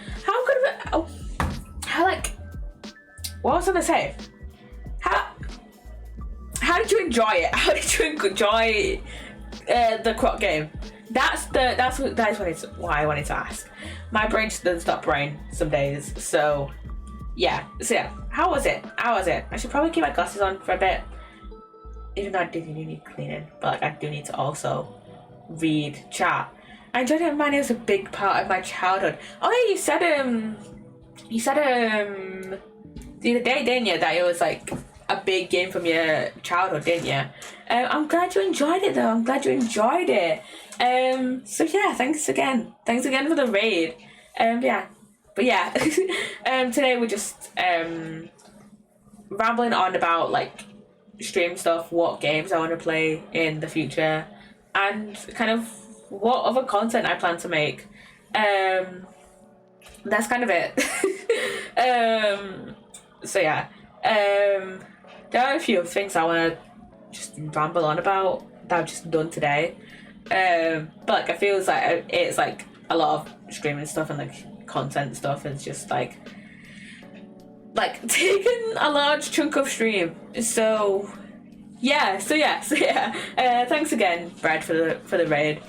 What was I gonna say? How did you enjoy it? How did you enjoy the Croc game? why I wanted to ask. My brain just doesn't stop brain some days, so yeah. How was it? I should probably keep my glasses on for a bit, even though I do need cleaning, but like I do need to also read chat. I enjoyed it. Mine was a big part of my childhood. Oh yeah, you said the other day, didn't you, that it was like a big game from your childhood, didn't you? I'm glad you enjoyed it though. So yeah, thanks again for the raid. Yeah, but yeah. Today we're just rambling on about like stream stuff, what games I want to play in the future, and kind of what other content I plan to make. That's kind of it. So yeah, there are a few things I want to just ramble on about that I've just done today. But like I feel it's like a lot of streaming stuff and like content stuff is just like taking a large chunk of stream. So yeah. Thanks again, Brad, for the raid.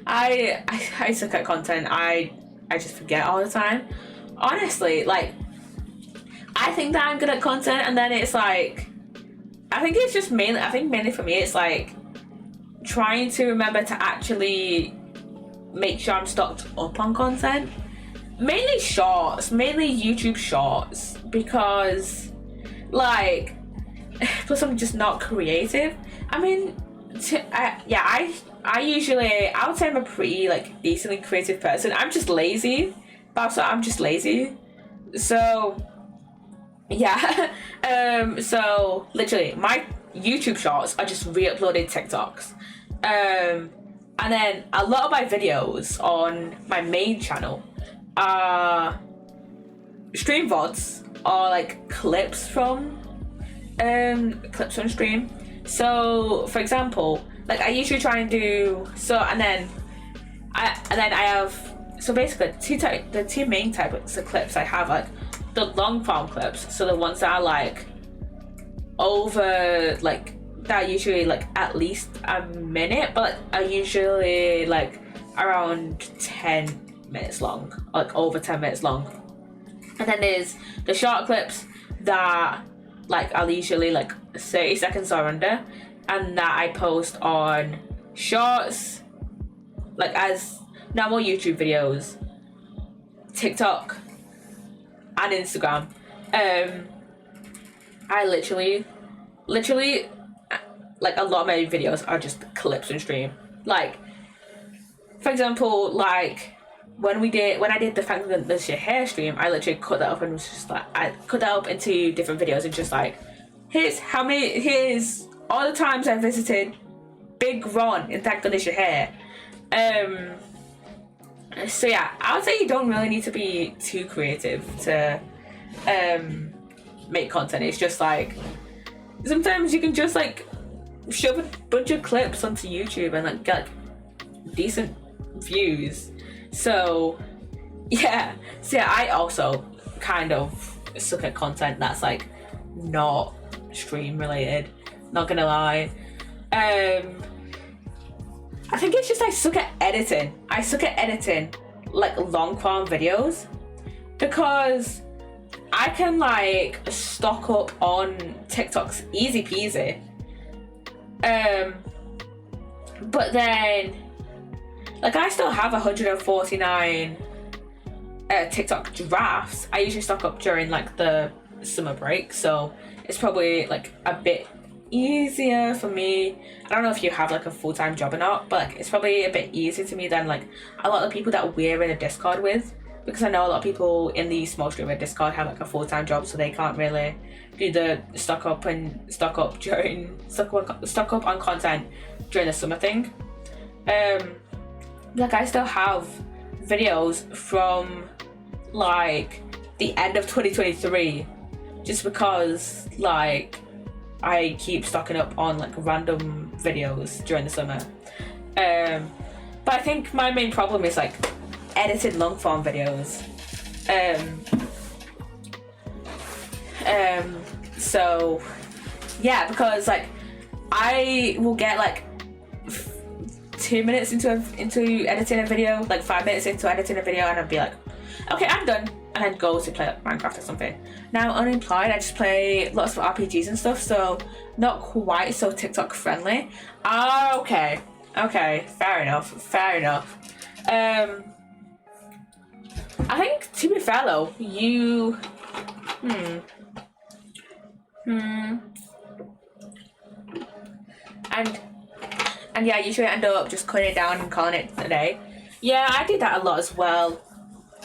I suck at content. I just forget all the time. Honestly, like I think that I'm good at content, and then it's like I think mainly for me it's like trying to remember to actually make sure I'm stocked up on content. Mainly YouTube shorts, because like plus I'm just not creative. I mean, I would say I'm a pretty like decently creative person. I'm just lazy. So yeah. So literally my YouTube shorts are just re-uploaded TikToks. And then a lot of my videos on my main channel are stream VODs or like clips from stream. So for example, like I usually try and do and then I have basically the two main types of clips I have, like the long form clips, so the ones that are like over like that are usually like at least a minute, but are usually like around 10 minutes long, like over 10 minutes long. And then there's the short clips that like are usually like 30 seconds or under, and that I post on shorts, like as normal YouTube videos, TikTok and Instagram. I literally like a lot of my videos are just clips and stream. Like for example, like when I did the Thank This Your Hair stream, I literally cut that up and was just like I cut that up into different videos and just like here's all the times I visited Big Ron in Thank This Your Hair. So yeah, I would say you don't really need to be too creative to make content. It's just like sometimes you can just like shove a bunch of clips onto YouTube and like get like decent views. So yeah, I also kind of suck at content that's like not stream related, not gonna lie. I think it's just I suck at editing like long form videos, because I can like stock up on TikToks easy peasy. But then like I still have 149 TikTok drafts. I usually stock up during like the summer break, so it's probably like a bit easier for me. I don't know if you have like a full-time job or not, but like it's probably a bit easier to me than like a lot of the people that we're in a Discord with, because I know a lot of people in the small streamer Discord have like a full-time job, so they can't really do the stock up on content during the summer thing. Like I still have videos from like the end of 2023, just because like I keep stocking up on like random videos during the summer. But I think my main problem is like edited long form videos. So yeah, because like I will get like 2 minutes into editing a video, like 5 minutes into editing a video, and I'd be like, okay, I'm done, and I'd go to play like Minecraft or something. Now I'm unemployed, I just play lots of RPGs and stuff, so not quite so TikTok friendly. Ah, okay, fair enough. I think, to be fair though, you and yeah, usually I end up just cutting it down and calling it a day. Yeah, I do that a lot as well.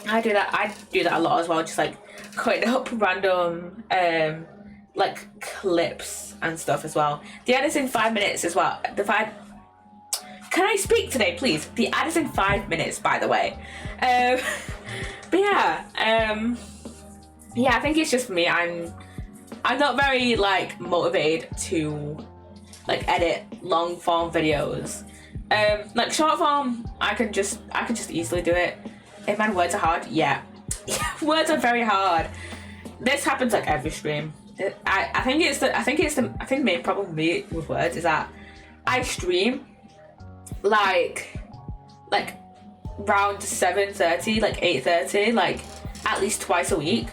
I do that a lot as well, just like cutting up random like clips and stuff as well. The ad is in 5 minutes as well. Can I speak today, please? The ad is in 5 minutes, by the way. But yeah, I think it's just me. I'm not very like motivated to like edit long form videos. Like short form, I can just easily do it. If my words are hard, yeah, words are very hard. This happens like every stream. I think the main problem with words is that I stream like around 7:30, like 8:30, like at least twice a week.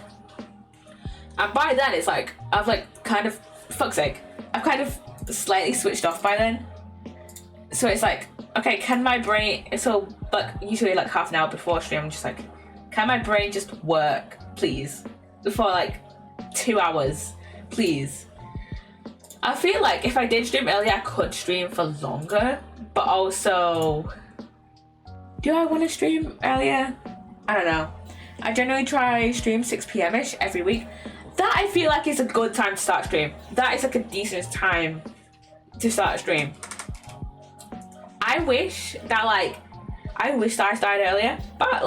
And by then it's like I've like kind of, fuck's sake, I've kind of slightly switched off by then. So it's like, okay, can my brain, so like usually like half an hour before stream, I'm just like, can my brain just work, please? For like 2 hours, please. I feel like if I did stream earlier, I could stream for longer, but also, do I want to stream earlier? I don't know. I generally try stream 6 p.m-ish every week. That I feel like is a good time to start stream. That is like a decent time to start a stream. I wish that I started earlier, but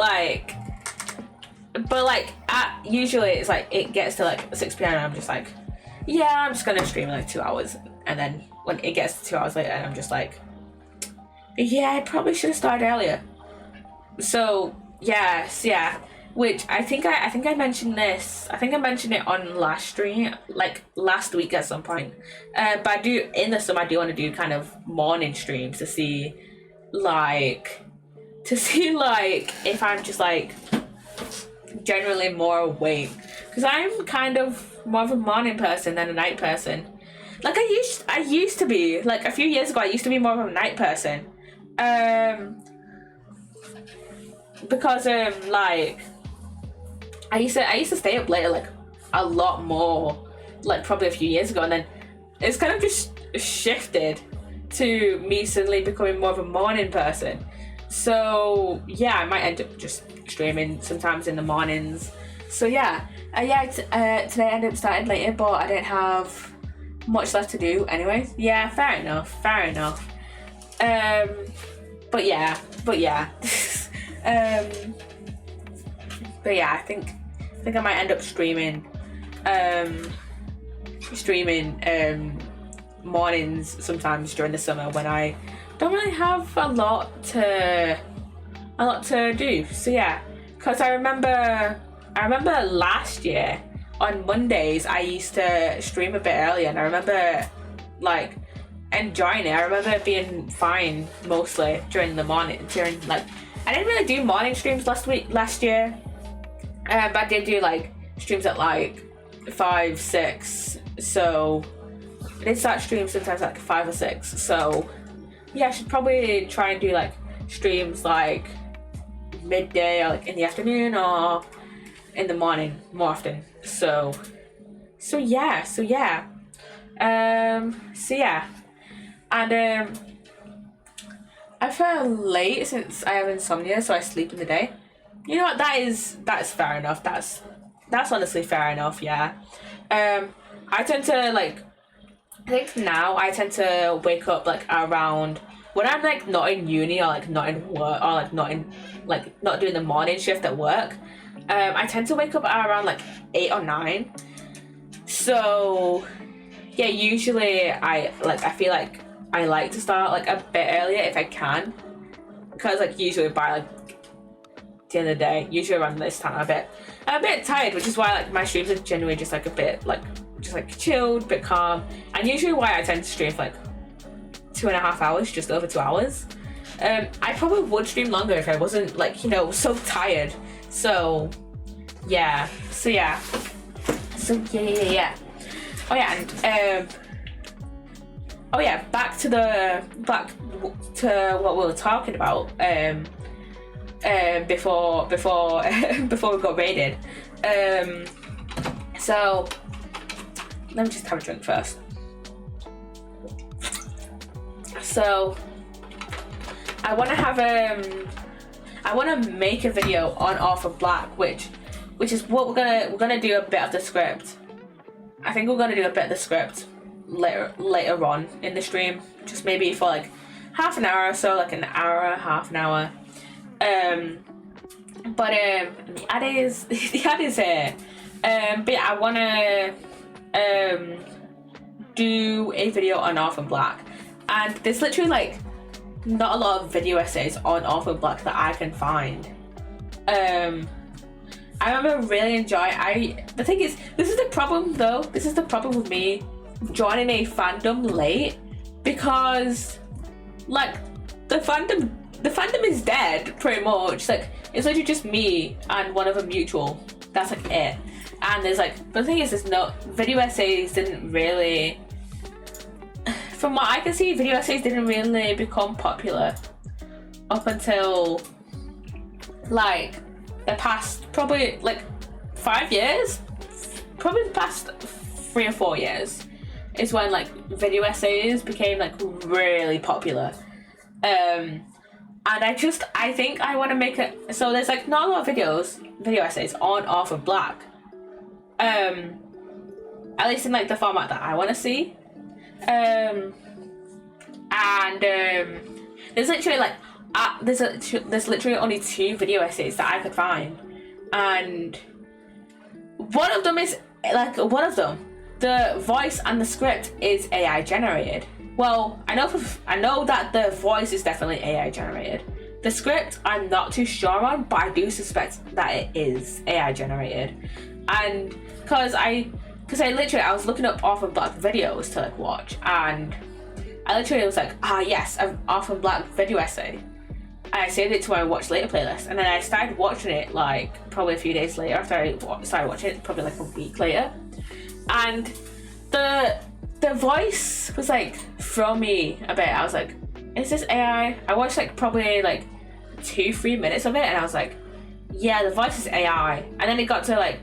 usually it's like it gets to like 6 p.m. and I'm just like, yeah, I'm just gonna stream in like 2 hours, and then when it gets to 2 hours later, I'm just like, yeah, I probably should have started earlier. So yes, yeah. Which I think I mentioned this. I think I mentioned it on last stream, like last week at some point. But I do, in the summer, I do want to do kind of morning streams to see if I'm just like generally more awake. Because I'm kind of more of a morning person than a night person. Like I used to be, like a few years ago, I used to be more of a night person. Because like I used to stay up later like a lot more, like probably a few years ago, and then it's kind of just shifted to me suddenly becoming more of a morning person. So yeah, I might end up just streaming sometimes in the mornings. So yeah, today I ended up starting later, but I didn't have much left to do anyways. Yeah, fair enough. But yeah. But yeah, I think I might end up streaming mornings sometimes during the summer when I don't really have a lot to do. So yeah, because I remember last year on Mondays I used to stream a bit earlier, and I remember like enjoying it. I remember being fine mostly during the morning. I didn't really do morning streams last year. But I did do like streams at like 5, 6. So I did start streams sometimes at like 5 or 6. So yeah, I should probably try and do like streams like midday or like in the afternoon or in the morning more often. So yeah. And I feel late since I have insomnia, so I sleep in the day. You know what? That's fair enough. That's honestly fair enough. Yeah. I tend to I think now I tend to wake up like around when I'm like not in uni or like not in work or like not doing the morning shift at work. I tend to wake up at around like 8 or 9. So yeah, usually I feel like I like to start like a bit earlier if I can, because like usually by like the end of the day, usually around this time I'm a bit tired, which is why like my streams are generally just like a bit like just like chilled, bit calm, and usually why I tend to stream for like 2.5 hours, just over 2 hours. I probably would stream longer if I wasn't like, you know, so tired. So yeah. So yeah. Oh yeah, and oh yeah, back to what we were talking about before before we got raided. So let me just have a drink first. So I want to have I want to make a video on Orphan Black, which is what we're gonna do a bit of the script. I think we're gonna do a bit of the script later on in the stream, just maybe for like half an hour or so, like an hour, half an hour. But the ad is here. But yeah, I wanna do a video on Orphan Black, and there's literally like not a lot of video essays on Orphan Black that I can find. I remember really enjoying. The thing is, this is the problem though. This is the problem with me joining a fandom late, because like the fandom is dead pretty much. Like it's literally just me and one other mutual. That's like it. And there's like, but the thing is, there's no video essays. Didn't really, from what I can see, video essays didn't really become popular up until like the past probably like 5 years, probably the past 3 or 4 years is when like video essays became like really popular. And I think I want to make it so there's like not a lot of video essays on Orphan Black, at least in like the format that I want to see. There's literally like there's literally only 2 video essays that I could find, and one of them, the voice and the script is AI generated. Well, I know that the voice is definitely AI generated. The script I'm not too sure on, but I do suspect that it is AI generated. And because I was looking up Orphan Black videos to like watch, and I literally was like, yes, an Orphan Black video essay. And I saved it to my watch later playlist, and then I started watching it like probably a few days later after I started watching it, probably like a week later. And the voice was like throwing me a bit. I was like, is this AI? I watched like probably like 2-3 minutes of it, and I was like, yeah, the voice is AI. And then it got to like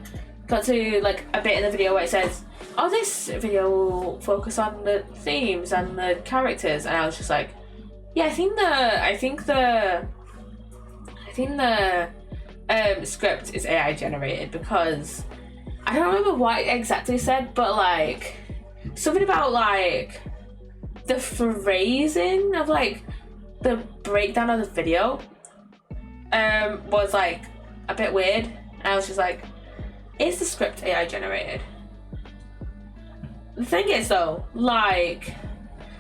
a bit in the video where it says, oh, this video will focus on the themes and the characters, and I was just like, yeah, I think the script is AI generated, because I don't remember what it exactly said, but like something about like the phrasing of like the breakdown of the video was like a bit weird, and I was just like, is the script AI generated? The thing is though, like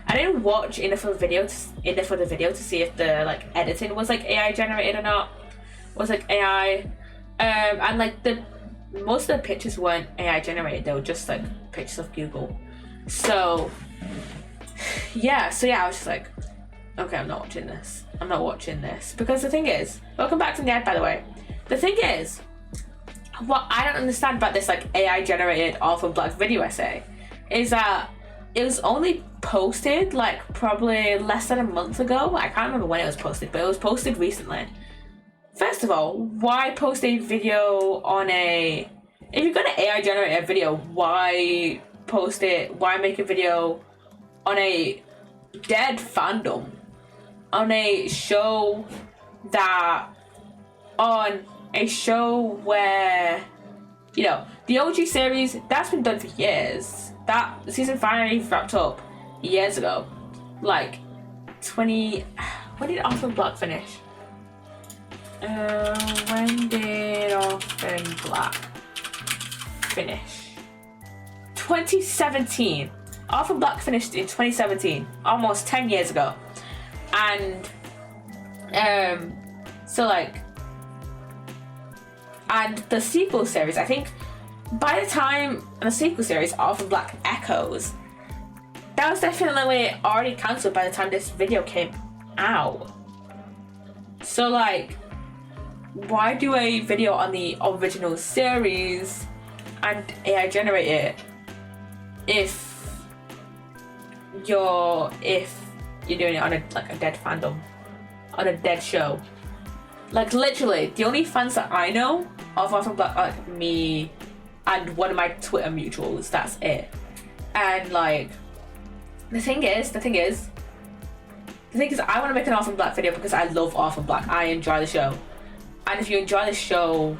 I didn't watch enough of the video to see if the like editing was like AI generated or not. Was like AI, and like most of the pictures weren't AI generated. They were just like pictures of Google. So yeah, I was just like, okay, I'm not watching this. Because the thing is, welcome back to the ad, by the way. The thing is, what I don't understand about this like AI generated Orphan Black video essay is that it was only posted like probably less than a month ago. I can't remember when it was posted, but it was posted recently. First of all, why post a video on if you're gonna AI generate a video, why post it? Why make a video on a dead fandom? On a show where, you know, the OG series, that's been done for years. That season finally wrapped up years ago. Like, when did Orphan Black finish? When did Orphan Black finish? 2017. Orphan Black finished in 2017, almost 10 years ago. And so like, and the sequel series, I think by the time the sequel series Orphan Black Echoes, that was definitely already cancelled by the time this video came out. So like, why do a video on the original series and AI generate it if you're doing it on a dead fandom, on a dead show? Like literally, the only fans that I know of Orphan Black are like me and one of my Twitter mutuals. That's it. And like, the thing is, I want to make an Orphan Black video because I love Orphan Black. I enjoy the show. And if you enjoy the show,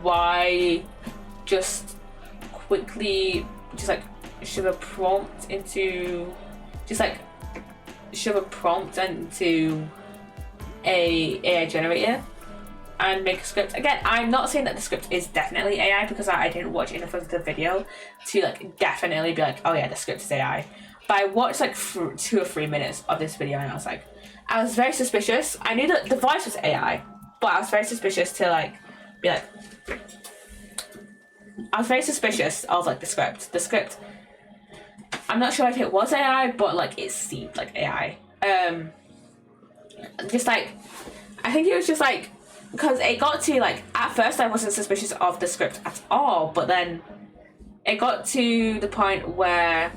why just quickly shove a prompt into a AI generator and make a script? Again, I'm not saying that the script is definitely AI because I didn't watch enough of the video to like definitely be like, oh yeah, the script is AI. But I watched like 2 or 3 minutes of this video and I was very suspicious. I knew that the voice was AI, but I was very suspicious to I was very suspicious of like the script. The script, I'm not sure if it was AI, but like it seemed like AI. Just like, I think it was just like, because it got to like, at first I wasn't suspicious of the script at all, but then it got to the point where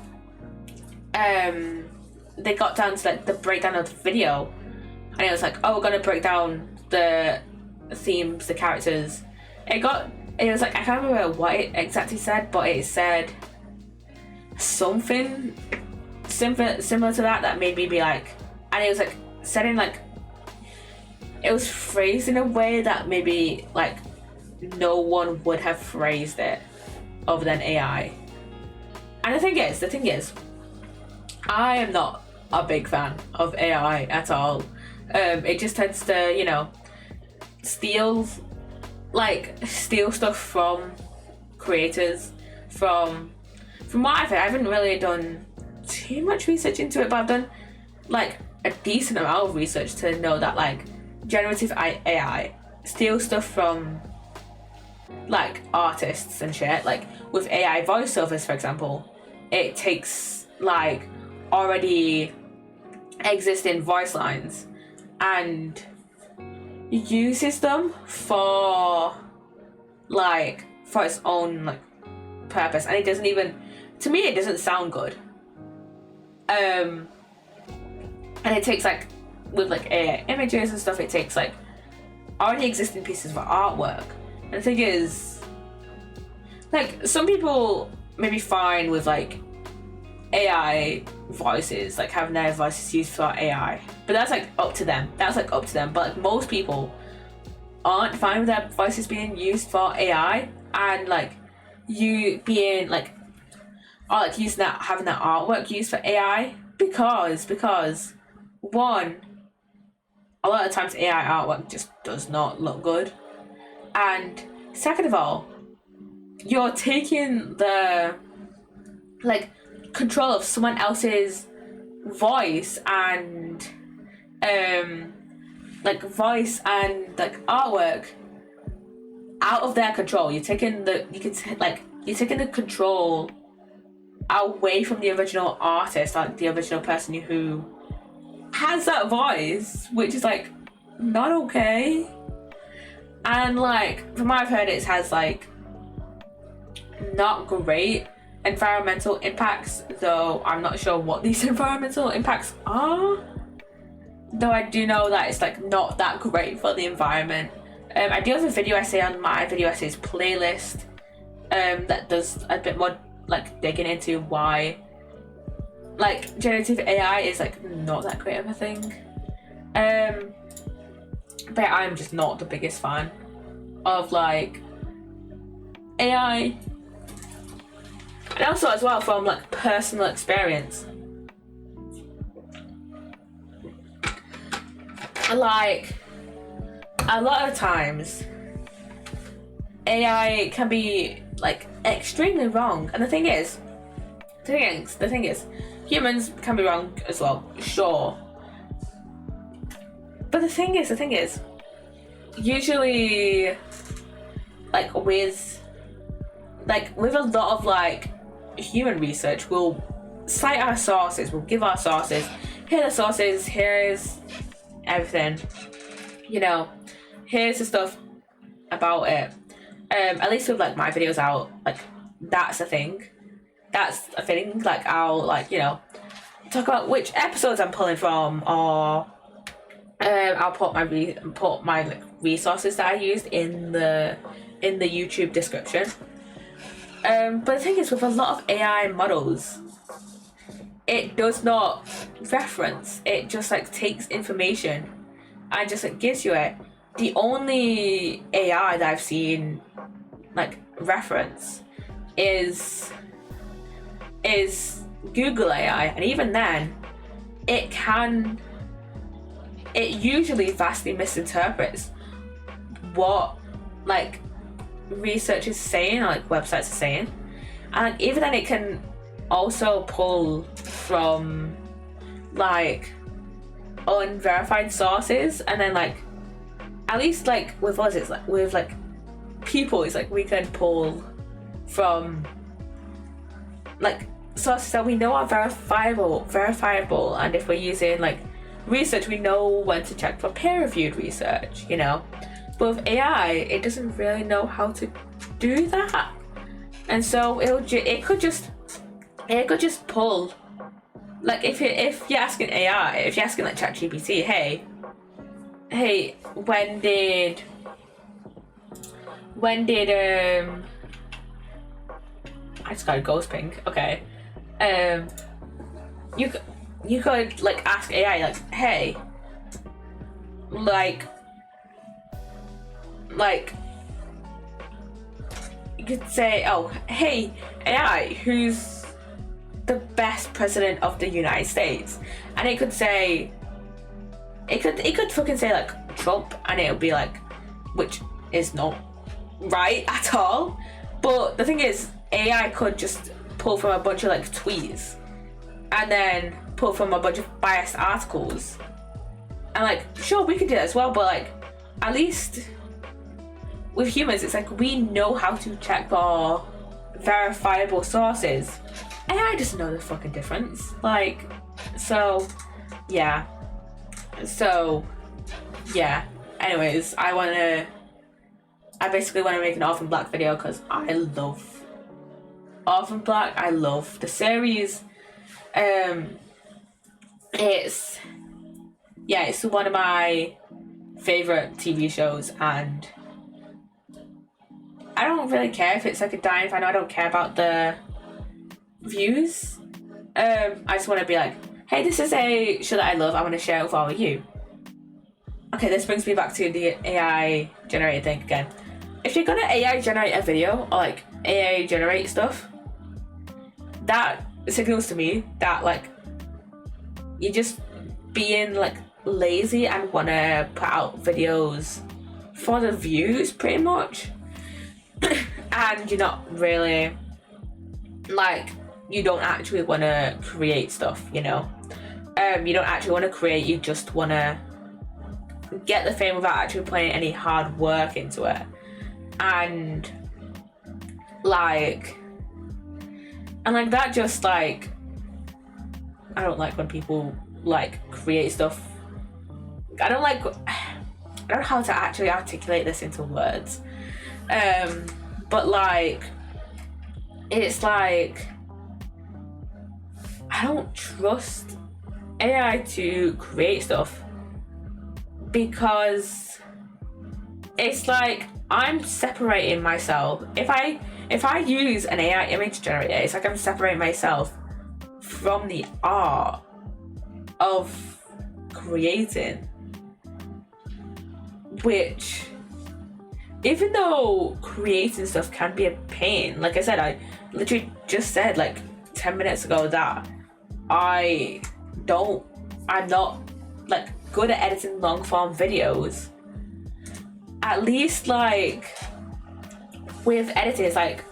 they got down to like the breakdown of the video, and it was like, oh, we're gonna break down the themes, the characters. It was like, I can't remember what it exactly said, but it said something similar to that made me be like, and it was like said in like, it was phrased in a way that maybe like no one would have phrased it other than AI. And the thing is, I am not a big fan of AI at all. It just tends to, you know, steal stuff from creators. From what I haven't really done too much research into it, but I've done like a decent amount of research to know that like generative AI steals stuff from like artists and shit. Like with AI voiceovers, for example, it takes like already existing voice lines and uses them for its own like purpose, and it doesn't even, to me, it doesn't sound good. And it takes like, with like AI images and stuff, it takes like already existing pieces of artwork. And the thing is, like, some people may be fine with like AI voices, like having their voices used for AI, but that's like up to them. But like most people aren't fine with their voices being used for AI, and like you being like, or like using that, having that artwork used for AI, because one, a lot of times AI artwork just does not look good, and second of all, you're taking the like control of someone else's voice and artwork out of their control. You're taking the control away from the original artist, like the original person who has that voice, which is like not okay. And like from what I've heard, it has like not great environmental impacts, though I'm not sure what these environmental impacts are, though I do know that it's like not that great for the environment. I do have a video essay on my video essays playlist that does a bit more like digging into why like generative AI is like not that great of a thing. But I'm just not the biggest fan of like AI. And also as well, from like personal experience, like a lot of times AI can be like extremely wrong. And the thing is, humans can be wrong as well, sure. But the thing is, usually like with a lot of like human research, we'll cite our sources, we'll give our sources, here are the sources, here's everything, you know, here's the stuff about it. At least with like my videos out, like that's a thing. That's a thing. Like I'll like, talk about which episodes I'm pulling from, or I'll put my like resources that I used in the YouTube description. But the thing is, with a lot of AI models, it does not reference. It just like takes information and just like gives you it. The only AI that I've seen like reference is Google AI, and even then, it usually vastly misinterprets what like research is saying, or like websites are saying, and even then it can also pull from like unverified sources, and then like at least like with us, it's like with like people, it's like we can pull from like sources that we know are verifiable, and if we're using like research, we know when to check for peer-reviewed research, But with AI, it doesn't really know how to do that, and so it could just pull. Like if you're asking AI, if you're asking like ChatGPT, hey, when did I just got a ghost ping. Okay, you could like ask AI like, hey, like you could say, oh, hey AI, who's the best president of the United States? And it could say, it could fucking say like Trump, and it'll be like, which is not right at all. But the thing is, AI could just pull from a bunch of like tweets, and then pull from a bunch of biased articles, and like, sure, we could do that as well, but like at least with humans, it's like we know how to check for verifiable sources. AI doesn't know the fucking difference. Like, so yeah. Anyways, I basically want to make an Orphan Black video because I love Orphan Black. I love the series. It's one of my favorite TV shows, and I don't really care if it's like a dying fan. I don't care about the views. I just want to be like, hey, this is a show that I love. I want to share it with all of you. Okay, this brings me back to the AI generated thing again. If you're gonna AI generate a video, or like AI generate stuff, that signals to me that like you're just being like lazy and wanna put out videos for the views pretty much. And you're not really like, you don't actually want to create stuff, you don't actually want to create, you just want to get the fame without actually putting any hard work into it. And that just like, I don't like when people like create stuff. I don't know how to actually articulate this into words. But like, it's like, I don't trust AI to create stuff, because it's like I'm separating myself. If I use an AI image generator, it's like I'm separating myself from the art of creating, which, even though creating stuff can be a pain, like I said, I literally just said like 10 minutes ago that I'm not like good at editing long form videos. At least like with editing, it's like,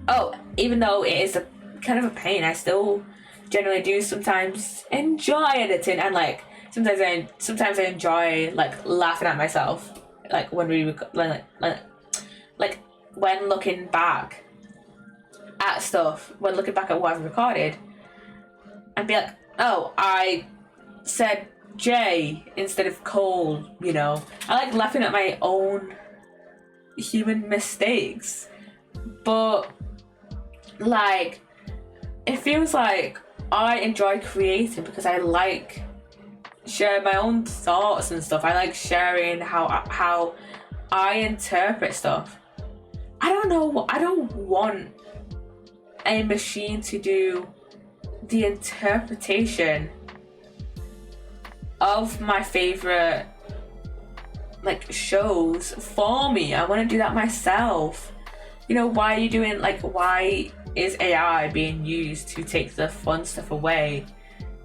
oh, even though it is a kind of a pain, I still generally do sometimes enjoy editing, and like sometimes I enjoy like laughing at myself, like when we like when looking back at stuff, when looking back at what I've recorded, and be like, oh, I said J instead of Cole, you know. I like laughing at my own human mistakes. But, like, it feels like I enjoy creating because I like sharing my own thoughts and stuff. I like sharing how I interpret stuff. I don't know, I don't want a machine to do the interpretation of my favorite like shows for me. I want to do that myself. You know, why are you doing, like, why is AI being used to take the fun stuff away,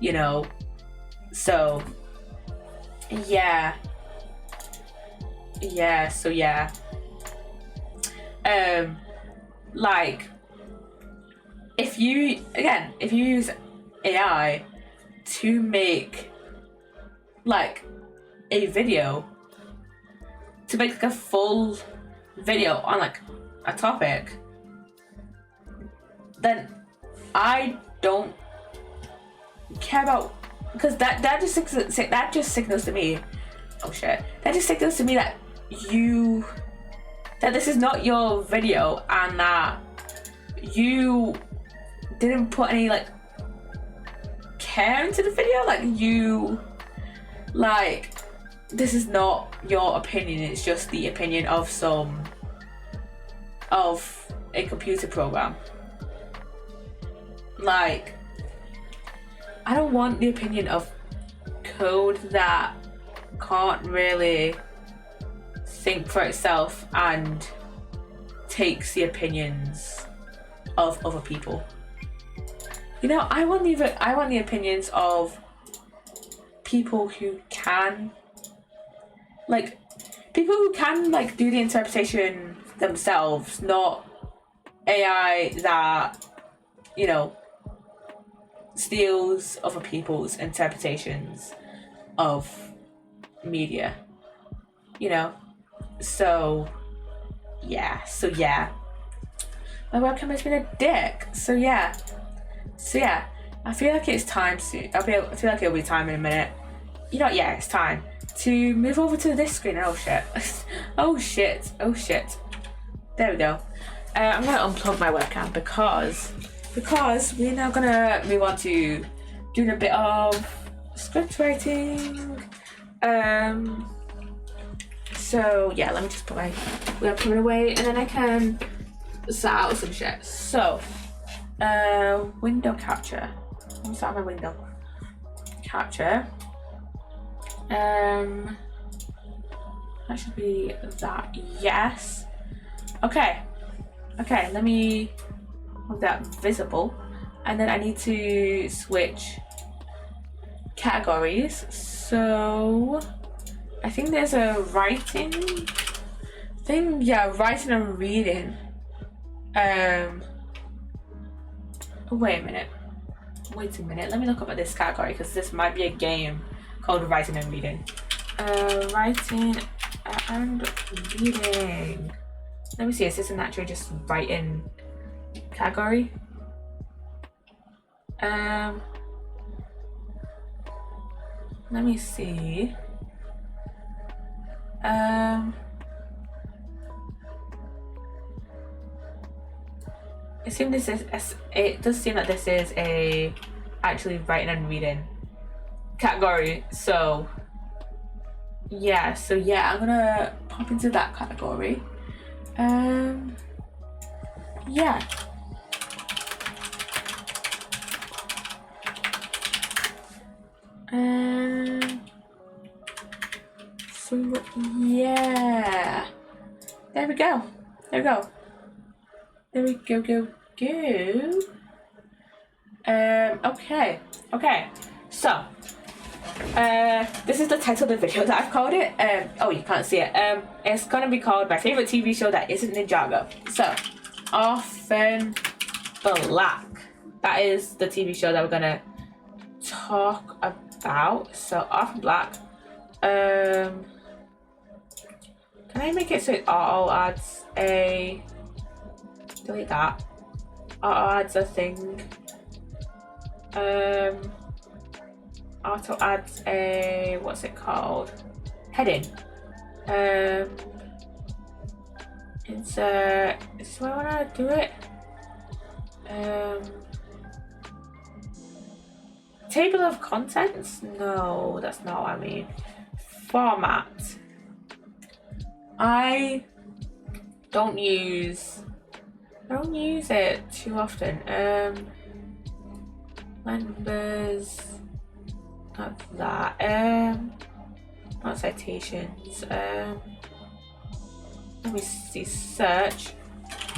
you know? So yeah, like, if you use AI to make like a video, to make like a full video on like a topic, then I don't care about, because that just signals to me, oh shit, that just signals to me that this is not your video, and that you didn't put any like care into the video. Like this is not your opinion, it's just the opinion of a computer program. Like, I don't want the opinion of code that can't really think for itself and takes the opinions of other people. You know, I want the opinions of people who can do the interpretation themselves, not AI that, you know, steals other people's interpretations of media, you know. So yeah, my webcam has been a dick. So yeah, I feel like it's time to, I feel like it'll be time in a minute. You know, yeah, it's time to move over to this screen. Oh shit. oh shit. There we go. I'm gonna unplug my webcam because we're now gonna move on to doing a bit of script writing. So yeah, let me just put my webcam away and then I can start out some shit. So, window capture. Let me start my window capture. That should be that. Yes. Okay, let me have that visible, and then I need to switch categories. So I think there's a writing thing. Yeah, writing and reading. Wait a minute. Let me look up at this category because this might be a game called writing and reading. Writing and reading. Let me see, is this an actually just writing category? Let me see. It does seem that this is a actually writing and reading category. So yeah, I'm gonna pop into that category. Yeah. So yeah, there we go. Okay. So, this is the title of the video that I've called it. Oh, you can't see it. It's gonna be called My Favorite TV Show That Isn't Ninjago. So, Orphan Black. That is the TV show that we're gonna talk about. So, Orphan Black. Can I make it so it auto adds a... delete that. Auto adds a thing. auto adds a, what's it called? Heading. Insert, is this where I wanna do it? Table of contents? No, that's not what I mean. Format. I don't use it too often. Members, not that. Not citations. Let me see. Search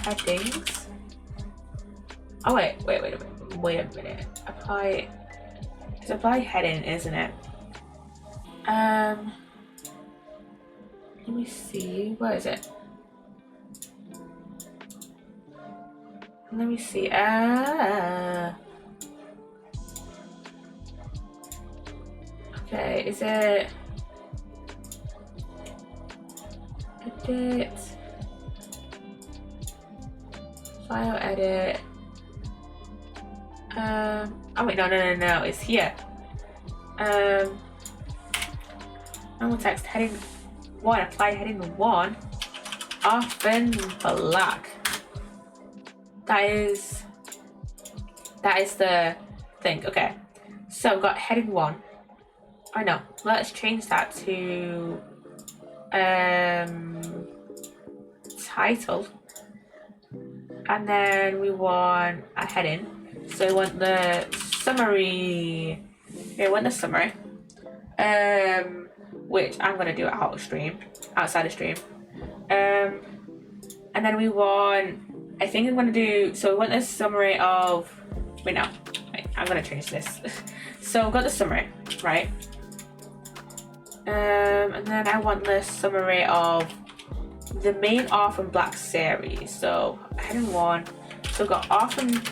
headings. Oh wait a minute. Apply. It's apply heading, isn't it? Let me see. Where is it? Let me see. Okay, is it edit, file edit? Oh wait, no, it's here. Normal text heading 1, apply heading 1, often black. That is the thing. Okay, so I've got heading 1. I know. Let's change that to title, and then we want a heading. So we want the summary. Yeah, we want the summary. Which I'm gonna do it outside of stream. And then we want. I think I'm gonna do. So we want the summary of. Wait, no. Wait, I'm gonna change this. So we've got the summary, right? And then I want the summary of the main Orphan Black series. So heading 1. So we've got Orphan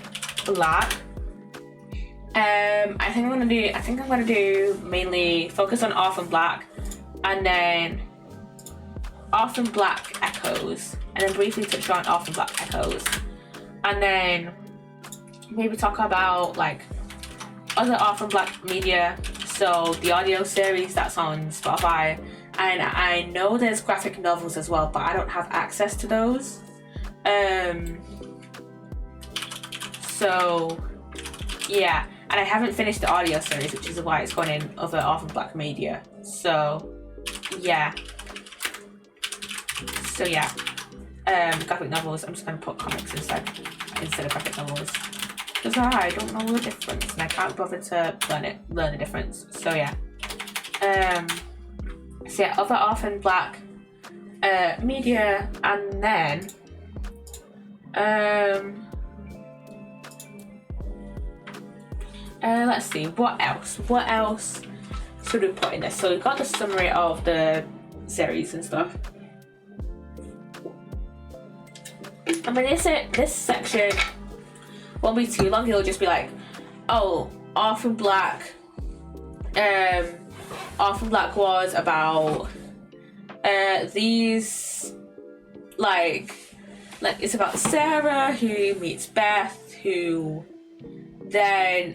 Black. I think I'm gonna do mainly focus on Orphan Black, and then Orphan Black Echoes, and then briefly touch on Orphan Black Echoes, and then maybe talk about like other Orphan Black media. So the audio series that's on Spotify, and I know there's graphic novels as well, but I don't have access to those. So yeah, and I haven't finished the audio series, which is why it's gone in other Orphan Black media. So yeah. Graphic novels. I'm just gonna put comics instead of graphic novels, because I don't know the difference and I can't bother to learn the difference. So yeah. Other Orphan Black media, and then let's see, what else should we put in this? So we've got the summary of the series and stuff. I mean, this section won't be too long. It'll just be like, oh, Orphan Black. Orphan Black was about these, like it's about Sarah who meets Beth,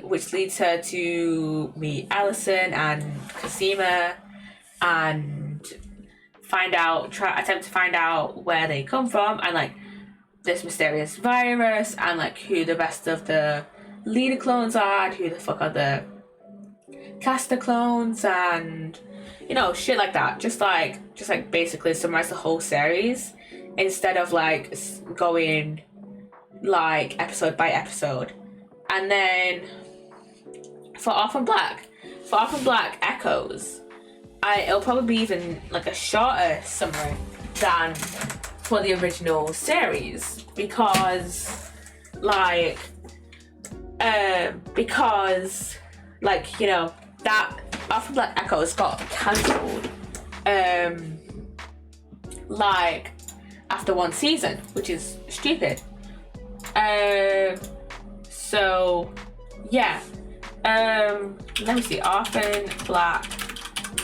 which leads her to meet Allison and Cosima, and attempt to find out where they come from, and like this mysterious virus, and like who the rest of the leader clones are, and who the fuck are the caster clones, and shit like that. Just like basically summarize the whole series instead of like going like episode by episode. And then for Orphan Black Echoes, it'll probably be even like a shorter summary than for the original series, because that Orphan Black Echoes got cancelled after one season, which is stupid. So yeah, let me see, Orphan Black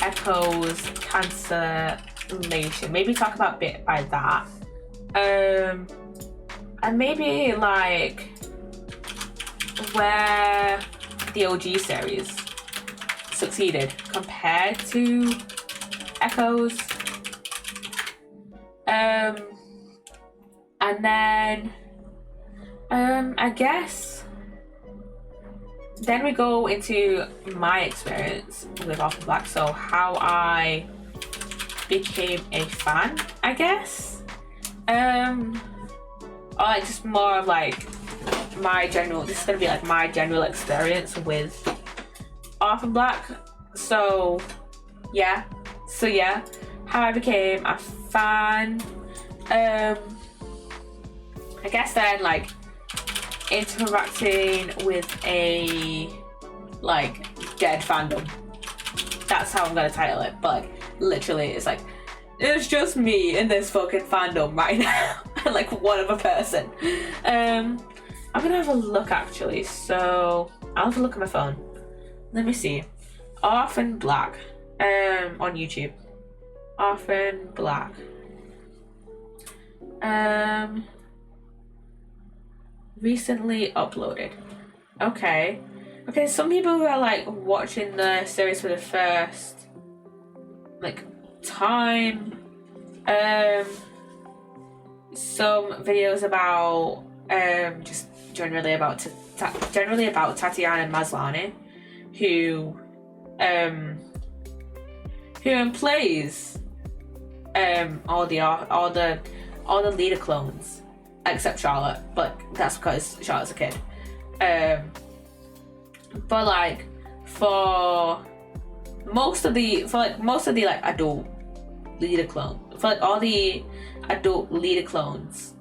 Echoes cancellation. Maybe talk about bit by that. And maybe like where the OG series succeeded compared to Echoes. And then I guess then we go into my experience with Orphan Black. So how I became a fan, I guess. Or like just more of like my general. This is gonna be like my general experience with Orphan Black. So yeah, how I became a fan. I guess then like interacting with a like dead fandom. That's how I'm gonna title it. But like literally, it's like it's just me in this fucking fandom right now, and like one other person. I'm gonna have a look actually. So I'll have a look at my phone. Let me see. Orphan Black, on YouTube. Orphan Black. Recently uploaded. Okay, some people who are like watching the series for the first like time. Some videos about just generally about Tatiana Maslany, who plays all the leader clones except Charlotte, but that's because Charlotte's a kid. But like for most of the like adult leader clone, for like all the adult leader clones,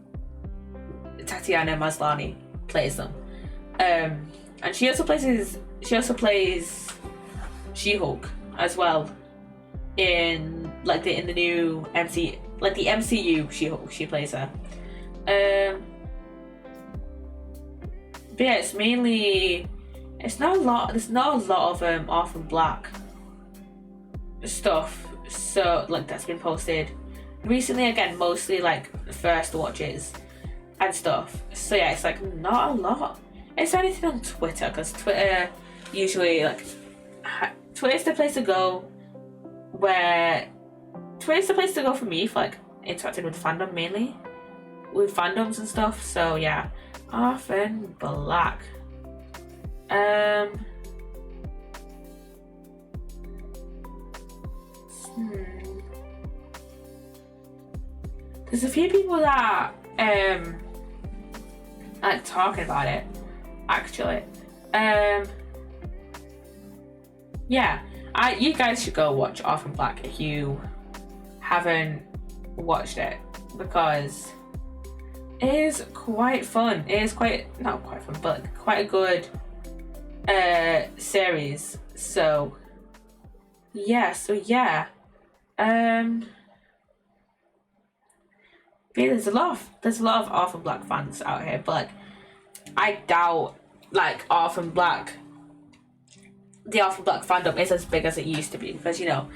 Tatiana Maslany plays them. And she also plays She-Hulk as well in like the new MCU She-Hulk. She plays her. But yeah, it's not a lot. There's not a lot of Orphan Black stuff. So like that's been posted recently. Again, mostly like first watches and stuff. So yeah, it's like not a lot. Is there anything on Twitter? Because Twitter usually like Twitter's the place to go. Twitter's the place to go for me for like interacting with fandom mainly. With fandoms and stuff, so yeah. Orphan Black. There's a few people that like talking about it actually. Yeah, you guys should go watch Orphan Black if you haven't watched it, because it is quite fun. It is not quite fun, but quite a good series. So yeah. There's a lot of Orphan Black fans out here, but like I doubt like the Orphan Black fandom is as big as it used to be, because you know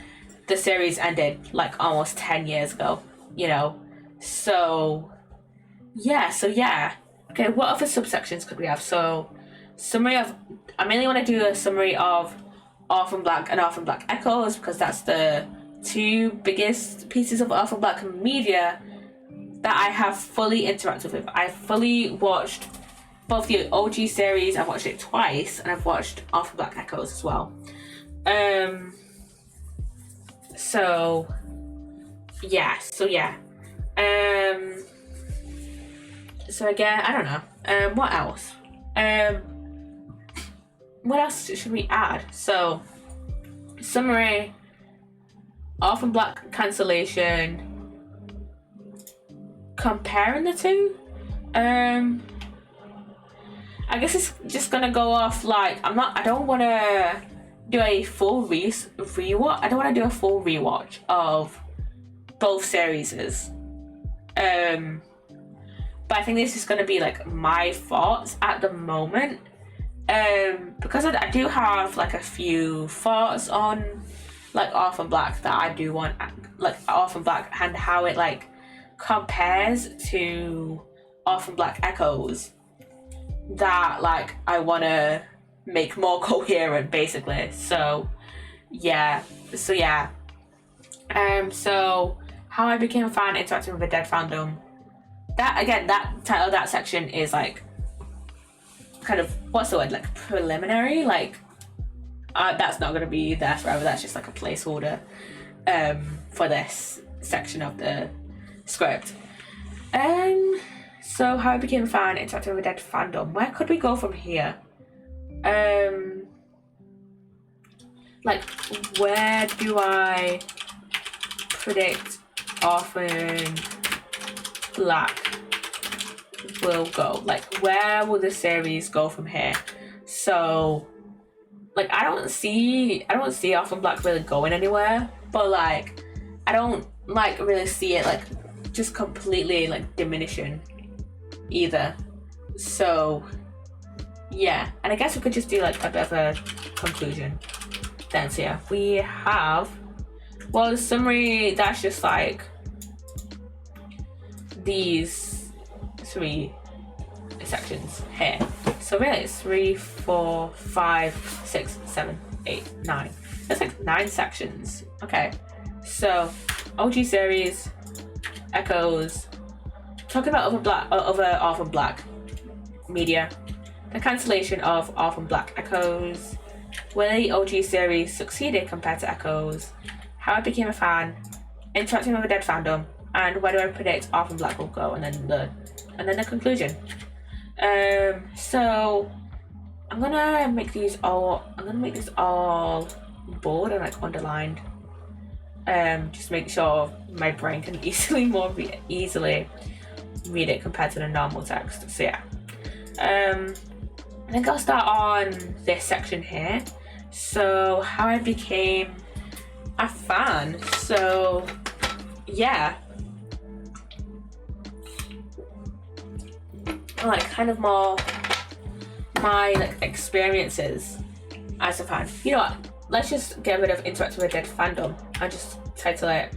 the series ended like almost 10 years ago, you know. So yeah. Okay, what other subsections could we have? So I mainly want to do a summary of Orphan Black and Orphan Black Echoes, because that's the two biggest pieces of Orphan Black media that I have fully interacted with. I fully watched both the OG series. I've watched it twice, and I've watched Orphan Black Echoes as well. So again, I don't know. What else? What else should we add? So, summary, Orphan Black cancellation, comparing the two. I guess it's just gonna go off like I don't want to do a full rewatch. I don't want to do a full rewatch of both series. But I think this is going to be like my thoughts at the moment, because I do have like a few thoughts on like Orphan Black that I do want, like Orphan Black and how it like compares to Orphan Black Echoes, that like I want to make more coherent basically. So yeah. So yeah. So how I became a fan, interacting with a dead fandom. That again, that title of that section is like kind of, what's the word, like preliminary. Like that's not gonna be there forever. That's just like a placeholder for this section of the script. So how I became a fan, interacting with a dead fandom. Where could we go from here? Like, where do I predict Orphan Black will go? Like, where will the series go from here? So, like, I don't see Orphan Black really going anywhere, but like, I don't like really see it like just completely like diminishing either. So yeah, and I guess we could just do like a bit of a conclusion then. So yeah, we have, well, the summary, that's just like these 3 sections here. So really it's 3, 4, 5, 6, 7, 8, 9. That's like 9 sections. Okay, so OG series, Echoes, talking about other Orphan Black media, the cancellation of Orphan Black Echoes, where the OG series succeeded compared to Echoes, how I became a fan, interacting with a dead fandom, and where do I predict Orphan Black will go, and then the conclusion. So I'm gonna make these all bold and like underlined. Just make sure my brain can easily read it compared to the normal text. So yeah. I think I'll start on this section here. So how I became a fan. So yeah. Like kind of more my like experiences as a fan. You know what? Let's just get rid of interacting with dead fandom and just title it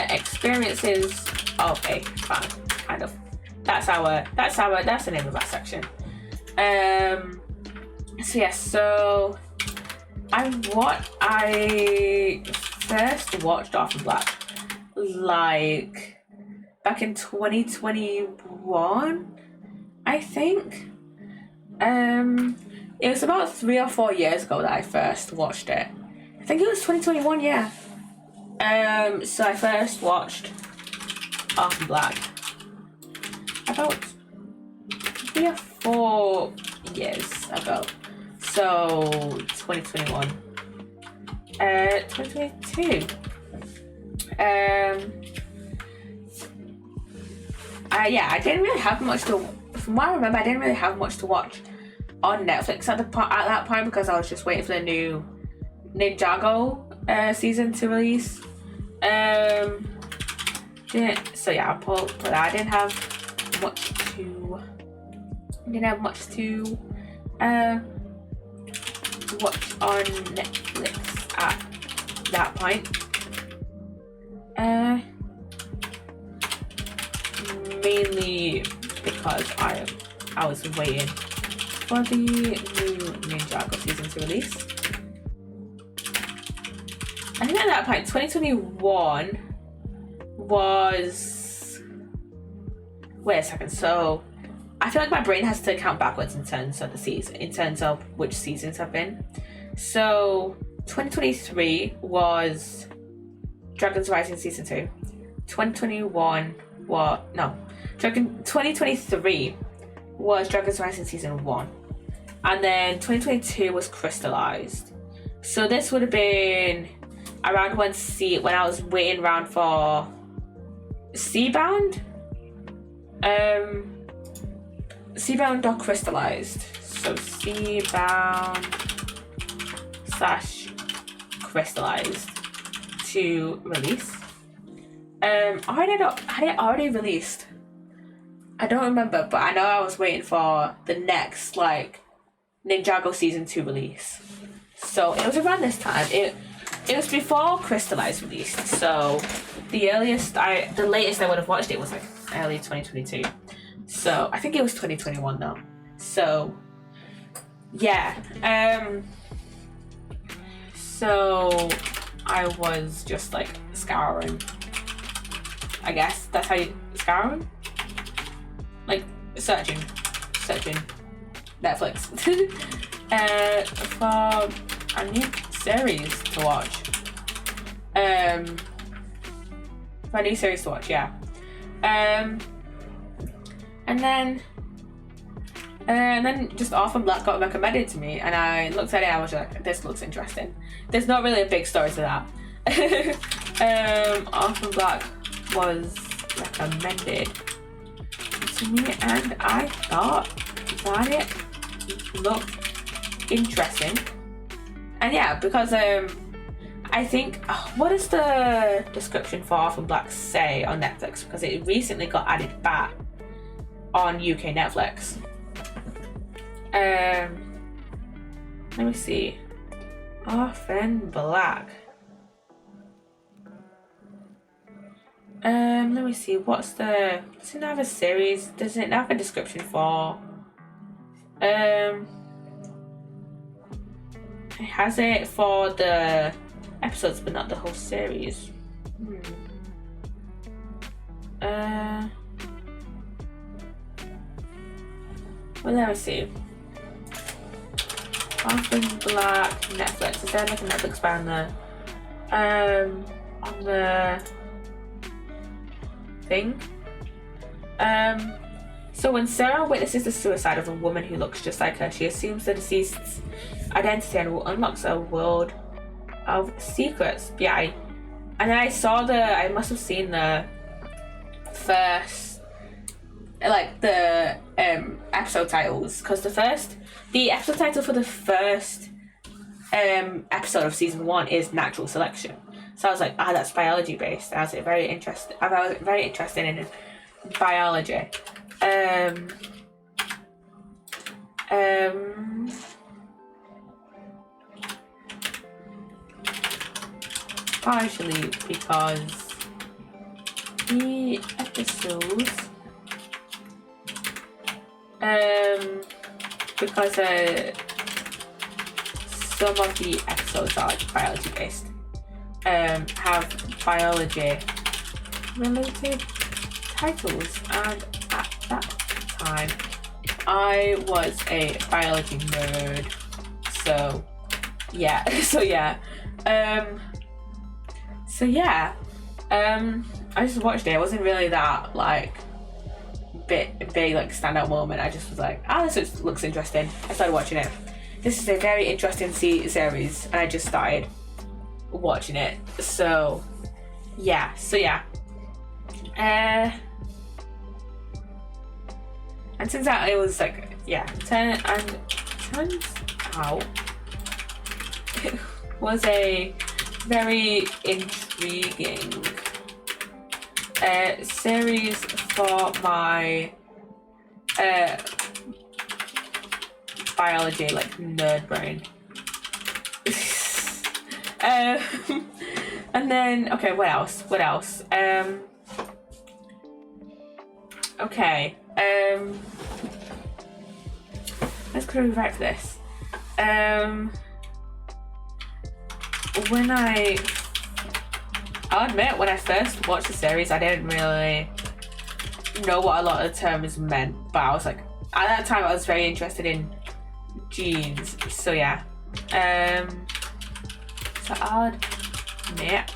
experiences of a fan. Kind of. That's the name of that section. So yeah, so I first watched Orphan Black like back in 2021, I think. It was about 3 or 4 years ago that I first watched it. I think it was 2021, yeah. So I first watched Orphan Black about 3 or 4 years ago. So 2021. 2022. I didn't really have much to, from what I remember, I didn't really have much to watch on Netflix at that point because I was just waiting for the new Ninjago season to release. So yeah, I'll put that. I didn't have much to watch on Netflix at that point. Mainly because I was waiting for the new Ninjago season to release. I think at that point, 2021 was... Wait a second. So I feel like my brain has to count backwards in terms of the season, in terms of which seasons have been. So 2023 was Dragon's Rising season 2. 2021 was 2023 was Dragon's Rising season 1, and then 2022 was Crystallized. So this would have been around when I was waiting around for Seabound, Seabound or Crystallized. So Seabound / Crystallized to release. Had it already released? I don't remember, but I know I was waiting for the next like Ninjago season 2 release. So it was around this time. It was before Crystallized released. So the latest I would have watched it was like early 2022. So I think it was 2021 though. So yeah. So I was just like scouring. I guess that's how you scouring? Like searching Netflix for a new series to watch. For a new series to watch, yeah. And then just Orphan Black got recommended to me, and I looked at it and I was like, this looks interesting. There's not really a big story to that. Orphan Black was recommended to me and I thought that it looked interesting. And yeah, because I think, what does the description for Orphan Black say on Netflix? Because it recently got added back on UK Netflix. Let me see. Orphan Black. Let me see. Does it have a series? Does it have a description for? It has it for the episodes, but not the whole series. Well, let me see. Orphan Black Netflix. Is there like a Netflix bar on the thing? So when Sarah witnesses the suicide of a woman who looks just like her, she assumes the deceased's identity and unlocks a world of secrets. Yeah, and then I must have seen the first, like the episode titles, because the episode title for the first episode of season 1 is Natural Selection. So I was like, that's biology based. I was very interested. I was very interested in biology. Partially because the episodes, because some of the episodes are biology based, have biology related titles, and at that time I was a biology nerd, so yeah. I just watched it. It wasn't really that like big like standout moment. I just was like, this looks interesting. I started watching it. This is a very interesting series, and I just started watching it. So yeah. And turns out it was like, turns out it was a very intriguing series for my biology like nerd brain. And then what else? Let's go right for this. I'll admit, when I first watched the series, I didn't really know what a lot of the terms meant, but I was like, at that time I was very interested in genes, so yeah. So I'll admit,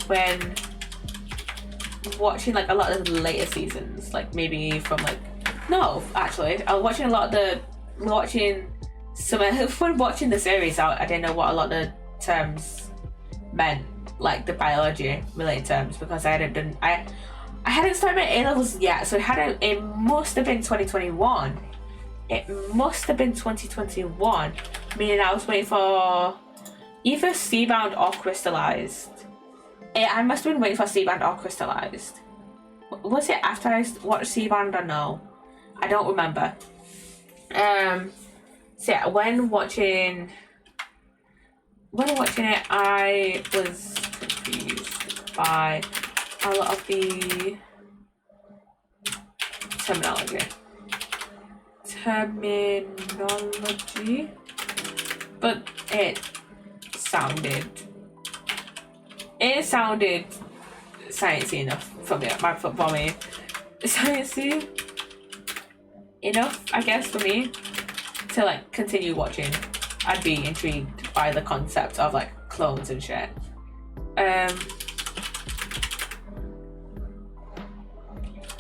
when watching like a lot of the later seasons, like maybe from like, no, actually, I was watching when watching the series, I didn't know what a lot of the terms meant, like the biology related terms, because I hadn't started my A-levels yet, so it must have been 2021. It must have been 2021, meaning I was waiting for either Seabound or Crystallized. I must have been waiting for Seabound or Crystallized. Was it after I watched Seabound or no? I don't remember. So yeah, when watching it, I was confused by a lot of the terminology, but it sounded sciencey enough for me. Sciencey enough, I guess, for me to like continue watching. I'd be intrigued by the concept of like clones and shit.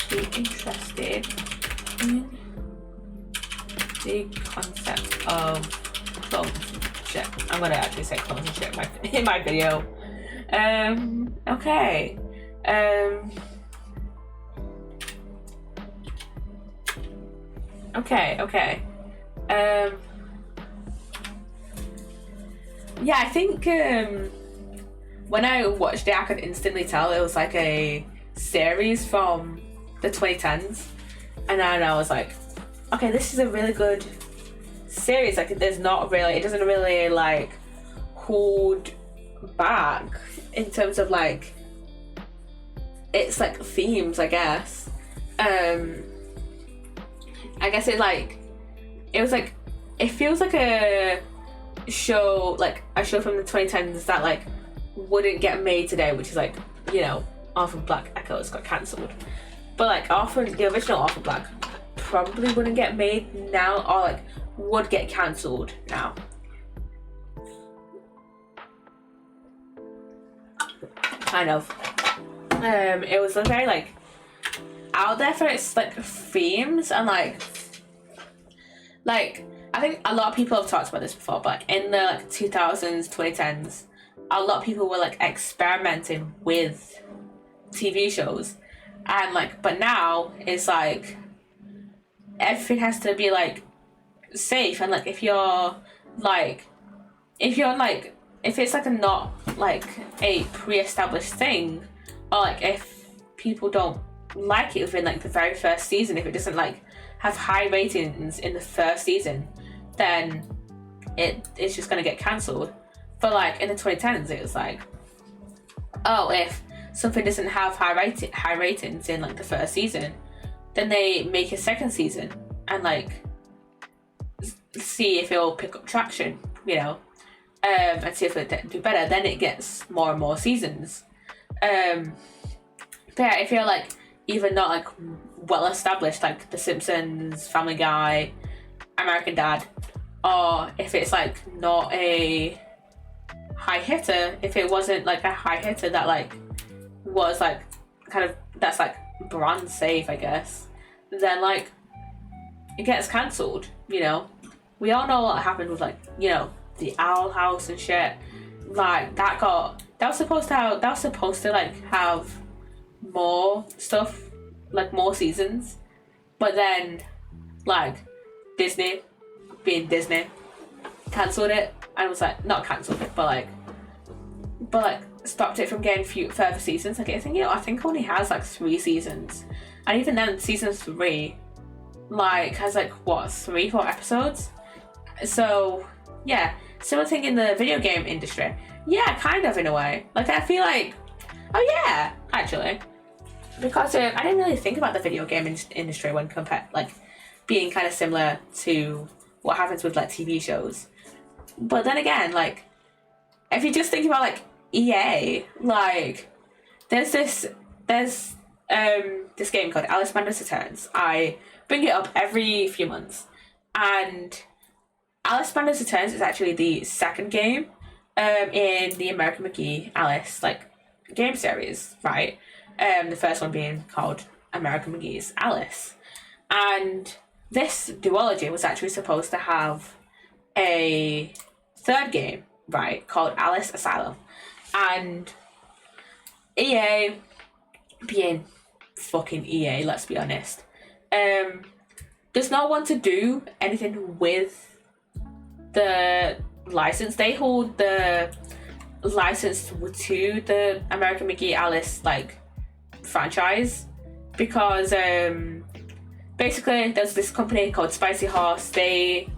Be interested in the concept of clones. Shit, I'm gonna actually say clones and shit in my video. Okay. Okay. Yeah, I think when I watched it, I could instantly tell it was like a series from the 2010s, and then I was like, okay, this is a really good series. Like, it doesn't really like hold back in terms of like its like themes, I guess. I guess it feels like a show from the 2010s that like wouldn't get made today, which is like, you know, Orphan Black Echoes got cancelled, but like the original Orphan Black probably wouldn't get made now, or like would get cancelled now. Kind of. It was very like out there for its like themes, and like I think a lot of people have talked about this before, but like in the like 2000s, 2010s, a lot of people were like experimenting with TV shows, and like, but now it's like everything has to be like safe, and like if it's like a not like a pre-established thing, or like if people don't like it within like the very first season, if it doesn't like have high ratings in the first season, then it's just gonna get cancelled. But like in the 2010s, it was like, oh, if something doesn't have high ratings in like the first season, then they make a second season and like see if it'll pick up traction, you know, and see if it do better. Then it gets more and more seasons. But yeah, if you're like even not like well established, like The Simpsons, Family Guy, American Dad, or if it's like not a high hitter, if it wasn't like a high hitter that like was like kind of, that's like brand safe, I guess, then like it gets cancelled, you know. We all know what happened with like, you know, the Owl House and shit. Like that was supposed to like have more stuff, like more seasons, but then like Disney, being Disney, cancelled it, and was like, not cancelled it, but like stopped it from getting further seasons. Like I think it only has like 3 seasons, and even then season 3 like has like what, 3-4 episodes. So yeah, similar thing in the video game industry. Yeah, kind of, in a way. Like I feel like, oh yeah, actually, because I didn't really think about the video game industry when compared, like being kind of similar to what happens with like TV shows. But then again, like if you just think about like EA, like there's this game called Alice Madness Returns. I bring it up every few months, and Alice Madness Returns is actually the second game in the American McGee Alice like game series, right? The first one being called American McGee's Alice, and this duology was actually supposed to have a third game, right, called Alice Asylum, and EA, being fucking EA, let's be honest, does not want to do anything with the license. They hold the license to the American McGee Alice like franchise because basically there's this company called Spicy Horse. They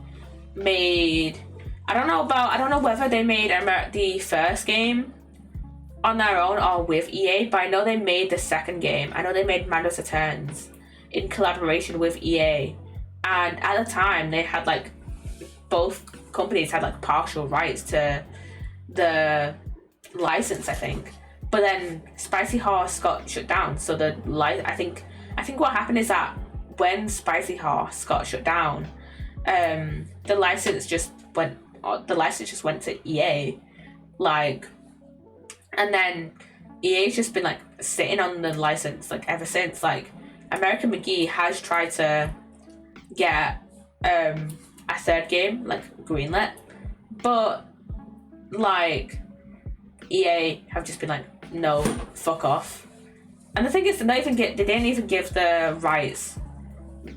made, I don't know whether they made the first game on their own or with EA, but I know they made the second game. I know they made Madness Returns in collaboration with EA, and at the time they had like, both companies had like partial rights to the license, I think. But then Spicy Horse got shut down, so I think what happened is that when Spicy Horse got shut down, the license just went to EA, like, and then EA's just been like sitting on the license like ever since. Like, American McGee has tried to get a third game like greenlit, but like EA have just been like, no, fuck off. And the thing is, they didn't even give the rights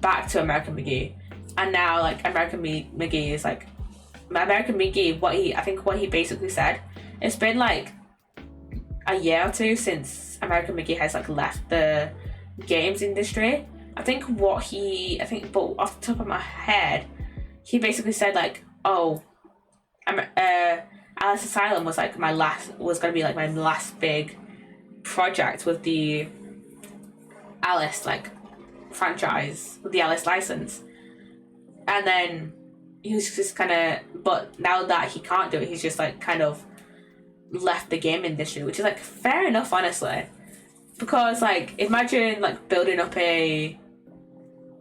back to American McGee, and now like American McGee is like, American McGee, what he basically said, it's been like a year or two since American McGee has like left the games industry. But off the top of my head, he basically said like, oh, Alice Asylum was gonna be like my last big project with the Alice like franchise, with the Alice license. And then he was just kind of, but now that he can't do it, he's just like kind of left the game industry, which is like fair enough, honestly, because like imagine like building up a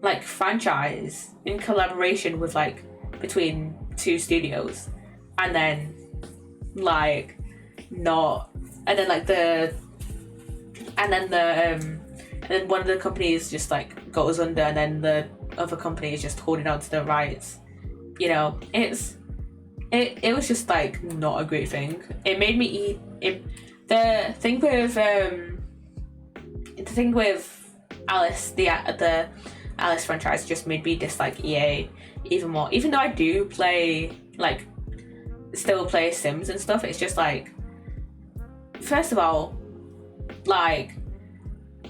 like franchise in collaboration with like between two studios, and then like not, and then like and then one of the companies just like goes under, and then the other company is just holding on to the rights. You know, it was just like not a great thing. It made me the thing with Alice, the Alice franchise, just made me dislike EA even more. Even though I do still play Sims and stuff, it's just like, first of all, like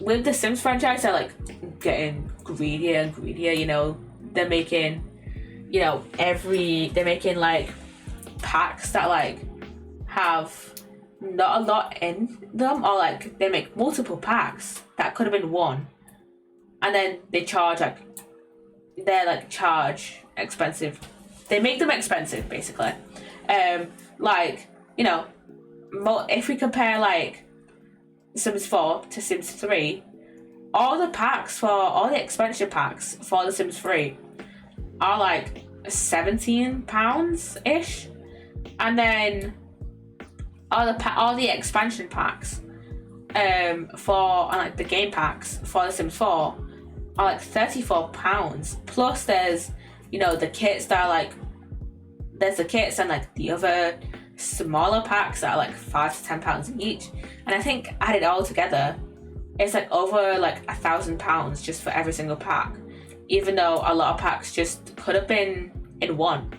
with the Sims franchise, they're like getting greedier and greedier. You know, they're making like packs that like have not a lot in them, or like they make multiple packs that could have been one, and then they charge expensive. They make them expensive, basically. Like, you know, if we compare like Sims 4 to Sims 3, all the expansion packs for the Sims 3 are like £17 ish, and then all the expansion packs for like the game packs for the Sims 4 are like £34. Plus there's, you know, the kits that are like, there's the kits and like the other smaller packs that are like £5 to £10 each, and I think added all together it's like over like £1,000 just for every single pack, even though a lot of packs just could have been in one.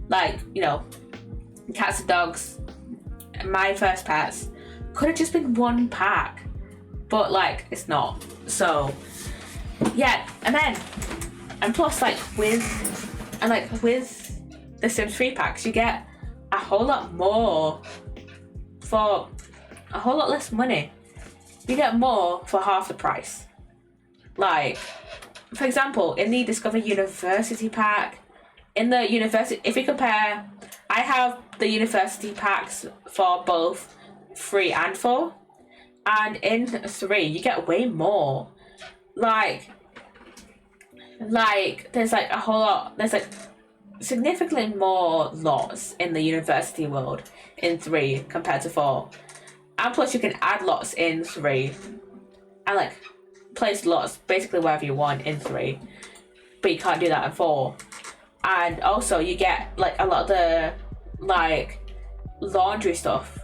Like, you know, cats and dogs, my first pets, could have just been one pack, but like it's not. So yeah, and plus like with the Sims 3 packs, you get a whole lot more for a whole lot less money. You get more for half the price. Like, for example, in the Discover University pack, if we compare, I have the university packs for both 3 and 4, and in 3 you get way more. Like there's like a whole lot, there's like significantly more lots in the university world in 3 compared to 4. And plus you can add lots in 3 and like place lots basically wherever you want in 3, but you can't do that in 4. And also you get like a lot of the like laundry stuff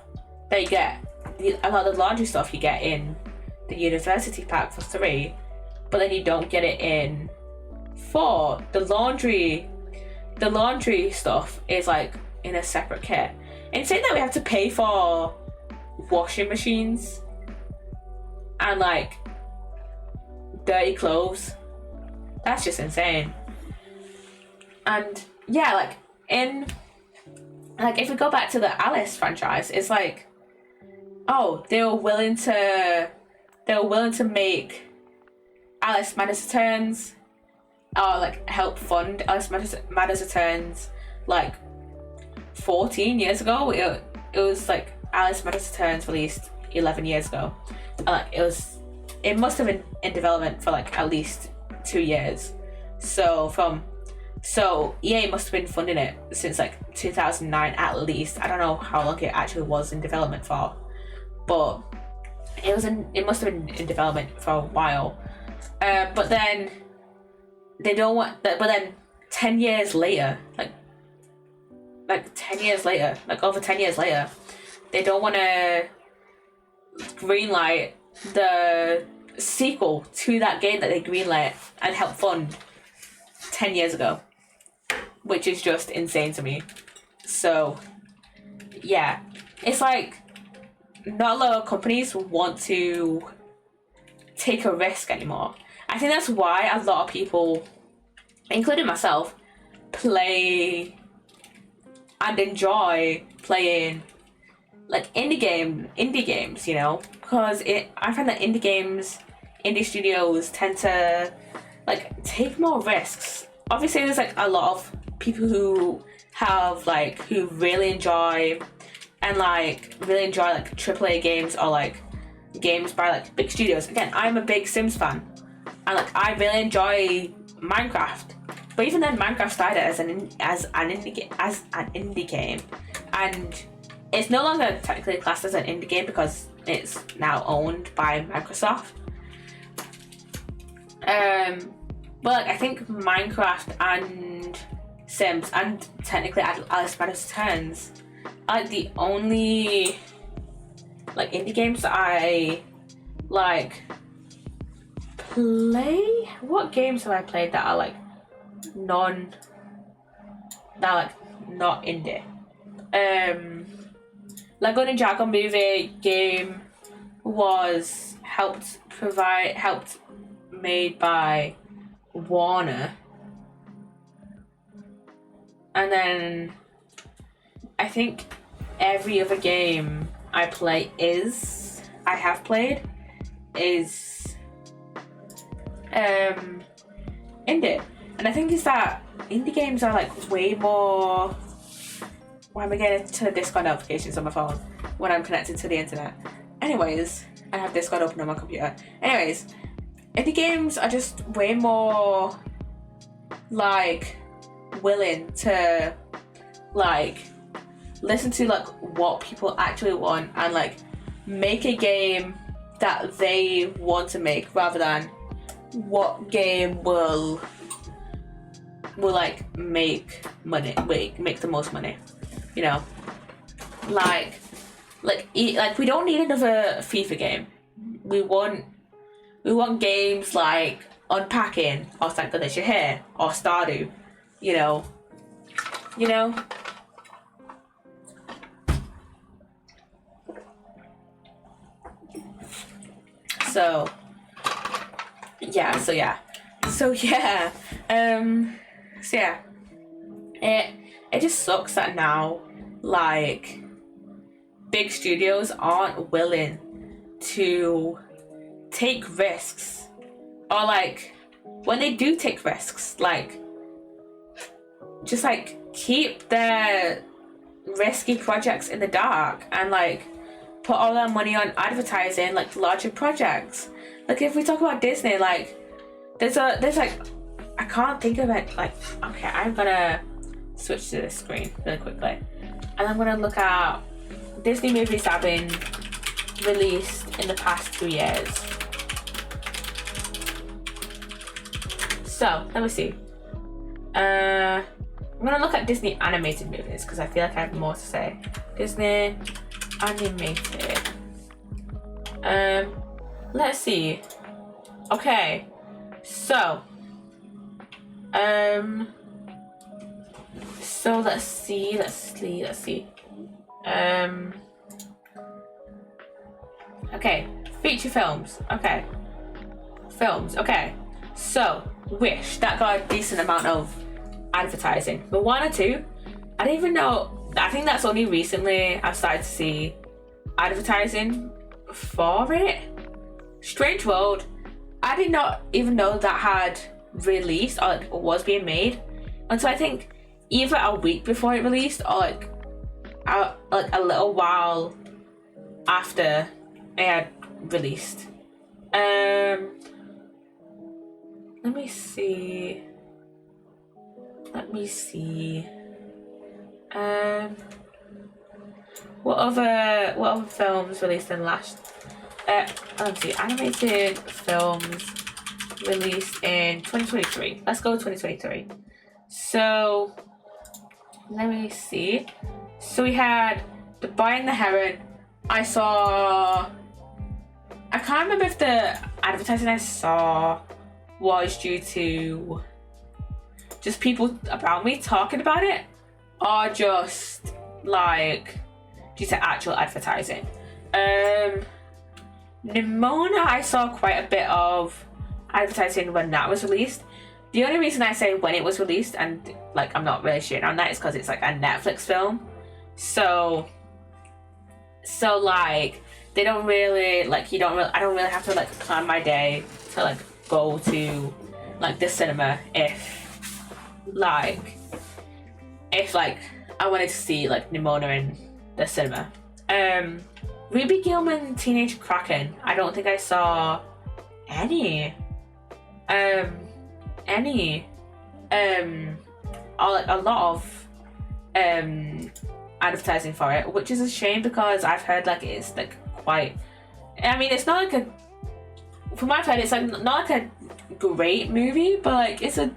that you get, a lot of the laundry stuff you get in the university pack for 3, but then you don't get it in 4. The laundry stuff is like in a separate kit. And saying that we have to pay for washing machines and like dirty clothes, that's just insane. And yeah, like if we go back to the Alice franchise, it's like, oh, they were willing to make Alice Madness Returns, or like help fund Alice Madness Returns like 14 years ago. it was like Alice Madness Returns released 11 years ago. It must have been in development for like at least 2 years. So EA must have been funding it since like 2009 at least. I don't know how long it actually was in development for, but it must have been in development for a while. But then they don't want that. But then 10 years later, like 10 years later, like over 10 years later, they don't want to greenlight the sequel to that game that they greenlit and helped fund 10 years ago, which is just insane to me. So yeah, it's like not a lot of companies want to take a risk anymore. I think that's why a lot of people, including myself, play and enjoy playing like indie games, you know, because I find that indie studios tend to like take more risks. Obviously there's like a lot of people who really enjoy like AAA games or like games by like big studios. Again, I'm a big Sims fan, and like I really enjoy Minecraft. But even then, Minecraft started as an indie game, and it's no longer technically classed as an indie game because it's now owned by Microsoft. But like, I think Minecraft and Sims and technically Alice Madness Returns are like the only like indie games that I like play. What games have I played that are like not indie? Lego Ninjago movie game was helped made by Warner, and then I think every other game I have played is indie. And I think it's that indie games are like way more. Why am I getting to Discord notifications on my phone when I'm connected to the internet? Anyways, I have Discord open on my computer. Anyways, indie games are just way more like willing to like listen to like what people actually want and like make a game that they want to make rather than what game will like make the most money, you know. Like we don't need another FIFA game. We want games like Unpacking or Thank Goodness You're Here or Stardew, you know. So yeah. It just sucks that now like big studios aren't willing to take risks, or like when they do take risks, like just like keep their risky projects in the dark and like put all their money on advertising like larger projects. Like if we talk about Disney, like there's like, I can't think of it. Like, okay, I'm gonna switch to this screen really quickly and I'm gonna look at Disney movies that have been released in the past 2 years. So let me see. I'm gonna look at Disney animated movies because I feel like I have more to say. Disney animated. Let's see. Okay, so let's see. Okay, feature films. Okay, so Wish, that got a decent amount of advertising. But Moana 2, I didn't even know. I think that's only recently I've started to see advertising for it. Strange World, I did not even know that had released or was being made until I think either a week before it released or like like a little while after it had released. Let me see. What other films released in last? Let's see. Animated films released in 2023. Let's go 2023. So let me see. So we had The Boy and the Heron. I can't remember if the advertising I saw was due to just people around me talking about it, or just like due to actual advertising. Nimona, I saw quite a bit of advertising when that was released. The only reason I say when it was released, and like I'm not really shitting on that, is because it's like a Netflix film. So like they don't really like I don't really have to like plan my day to like go to like the cinema if I wanted to see like Nimona in the cinema. Ruby Gilman Teenage Kraken, I don't think I saw any or like a lot of advertising for it, which is a shame because I've heard like it's like quite, I mean it's not like a, from what I've heard it's like not like a great movie, but like it's a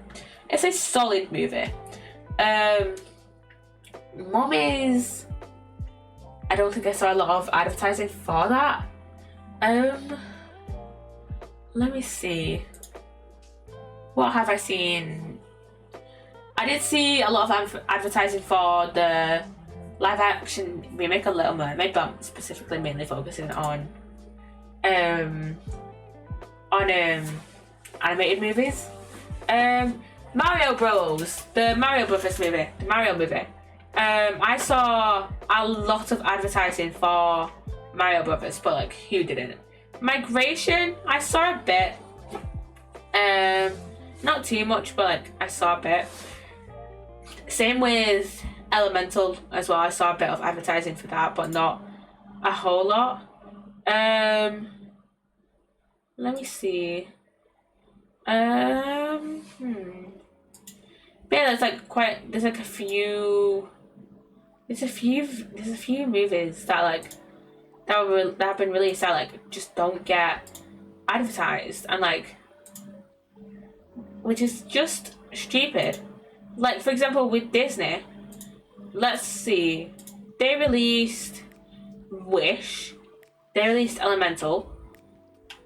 solid movie. Mummies, I don't think I saw a lot of advertising for that. Let me see. What have I seen? I did see a lot of advertising for the live action remake of Little Mermaid, but I'm specifically mainly focusing on animated movies. Mario Bros, the Mario Brothers movie, the Mario movie. I saw a lot of advertising for Mario Brothers, but like who didn't? Migration, I saw a bit. Not too much, but like I saw a bit. Same with Elemental as well. I saw a bit of advertising for that, but not a whole lot. Let me see. Yeah, there's a few movies that have been released that like just don't get advertised, and like, which is just stupid. Like for example with Disney, let's see, they released Wish, they released Elemental.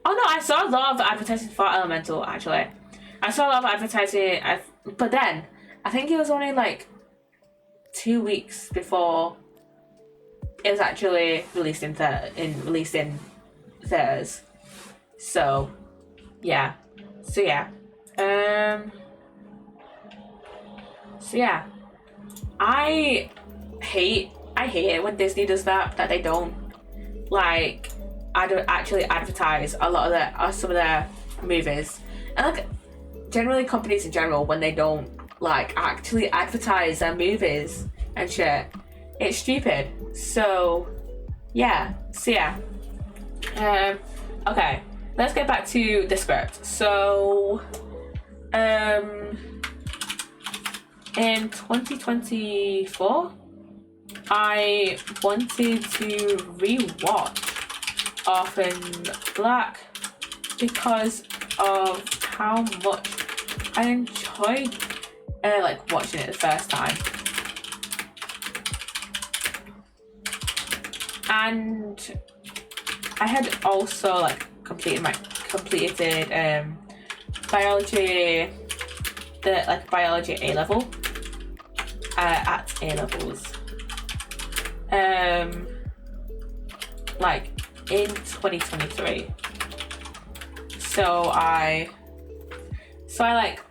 Oh no, I saw a lot of advertising for Elemental actually. I saw a lot of advertising, but then I think it was only like 2 weeks before it was actually released in theaters. So yeah. I hate it when Disney does that they don't like actually advertise some of their movies, and like generally companies in general, when they don't like actually advertise their movies and shit, it's stupid. So yeah. Okay, let's get back to the script. So in 2024 I wanted to rewatch Orphan Black because of how much I enjoyed like watching it the first time, and I had also like completed biology, the biology A level at A levels like in 2023. So I like,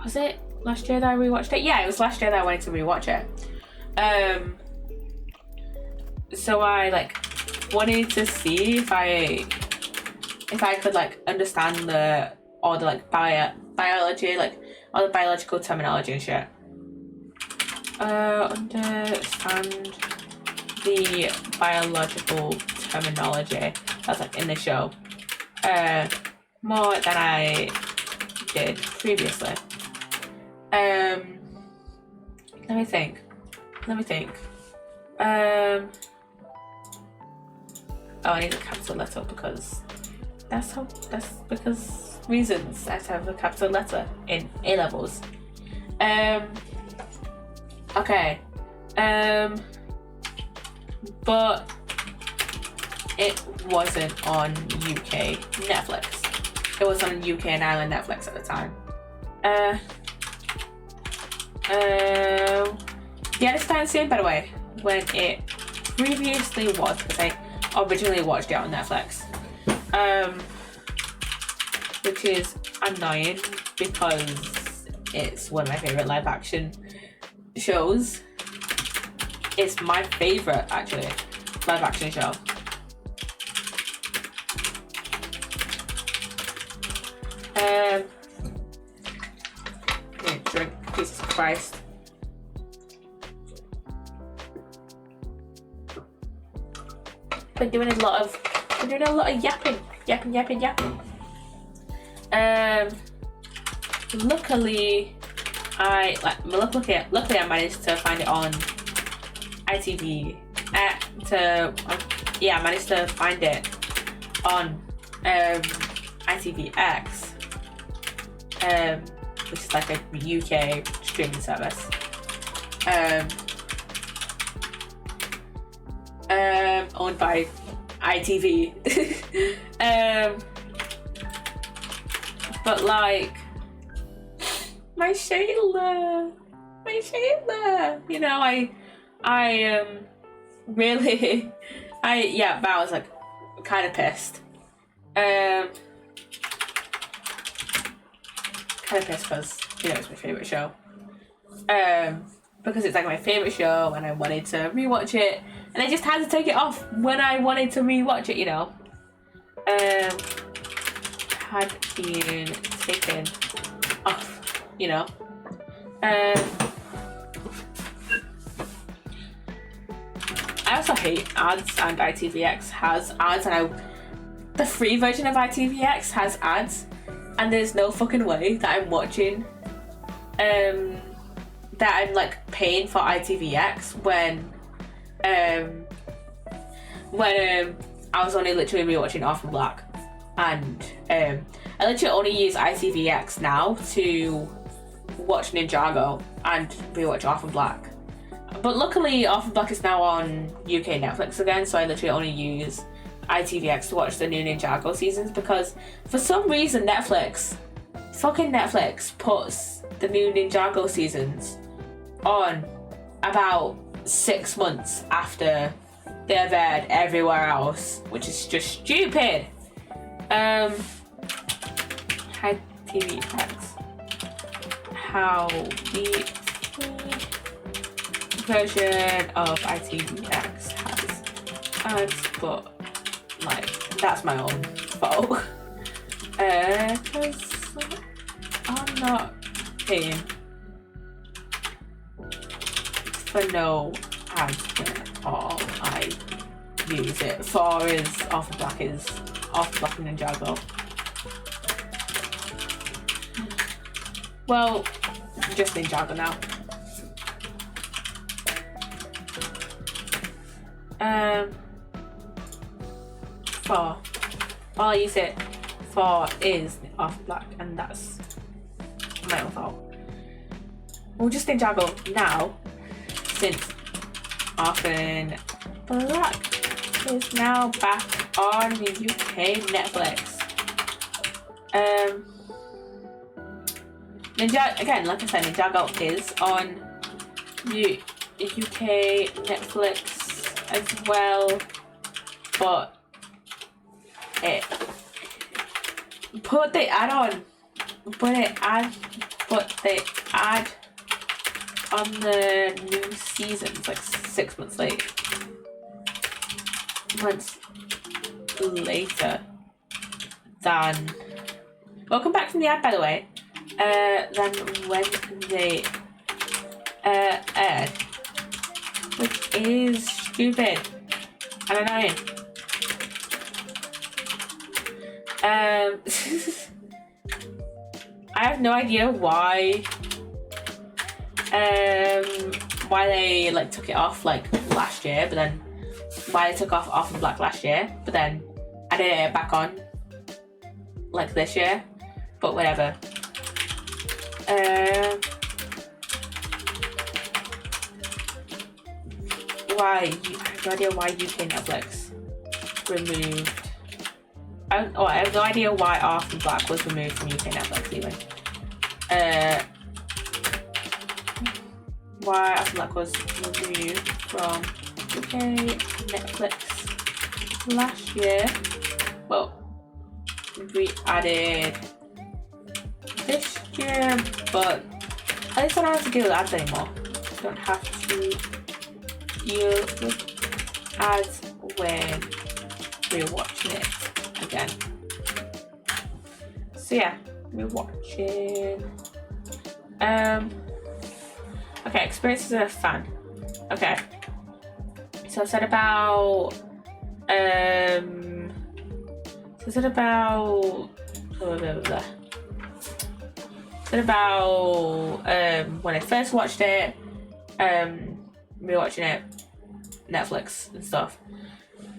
was it last year that I rewatched it? Yeah, it was last year that I wanted to rewatch it. So I like wanted to see if I could like understand biology, like all the biological terminology and shit. Understand the biological terminology that's like in the show more than I did previously. Let me think. Oh, I need a capital letter because that's because reasons I have to have a capital letter in A levels. Okay. But it wasn't on UK Netflix. It was on UK and Ireland Netflix at the time. The Einstein scene, by the way, when it previously was, because I originally watched it on Netflix, which is annoying because it's one of my favourite live action shows. It's my favourite, actually, live action show. Drink, Jesus Christ. Been doing a lot of yapping. Luckily I managed to find it on ITV. I managed to find it on ITVX, which is like a UK streaming service. Owned by ITV. But like my Shayla, you know, I really, but I was like kind of pissed. Kind of pissed because, you know, it's my favourite show. Because it's like my favourite show and I wanted to rewatch it, and I just had to take it off when I wanted to rewatch it, you know. Had been taken off, you know. I also hate ads, and ITVX has ads, and the free version of ITVX has ads, and there's no fucking way that I'm watching that I'm like paying for ITVX when I was only literally rewatching Orphan Black, and I literally only use ITVX now to watch Ninjago and rewatch Orphan Black. But luckily Orphan Black is now on UK Netflix again, so I literally only use ITVX to watch the new Ninjago seasons, because for some reason fucking Netflix puts the new Ninjago seasons on about 6 months after they've aired everywhere else, which is just stupid. ITVX. How the version of ITVX has ads, but like that's my own fault. Because I'm not paying for no ads when all I use it for is Orphan Black and Ninjago. Well, just Ninjago now. For all I use it for is Orphan Black, and that's my own fault. Well, just Ninjago now, since Orphan Black is now back on the UK Netflix. Again, like I said, Ninjago is on UK Netflix as well, but it put the ad on, but the ad on the new season's like 6 months later than welcome back from the ad, by the way. Than when they Ed, which is stupid and annoying. I have no idea why they like took it off like last year, but then why they took off Orphan Black last year, but then added it back on like this year, but whatever. Why? I have no idea why UK Netflix removed. I have no idea why Orphan Black was removed from UK Netflix even. Why Orphan Black was removed from UK Netflix last year. Well, we added this year, but at least I don't have to deal with ads anymore. I don't have to deal with ads when we're watching it again. So yeah, we're watching. Okay, experiences as a fan. Okay, so I said about when I first watched it, rewatching it, Netflix and stuff.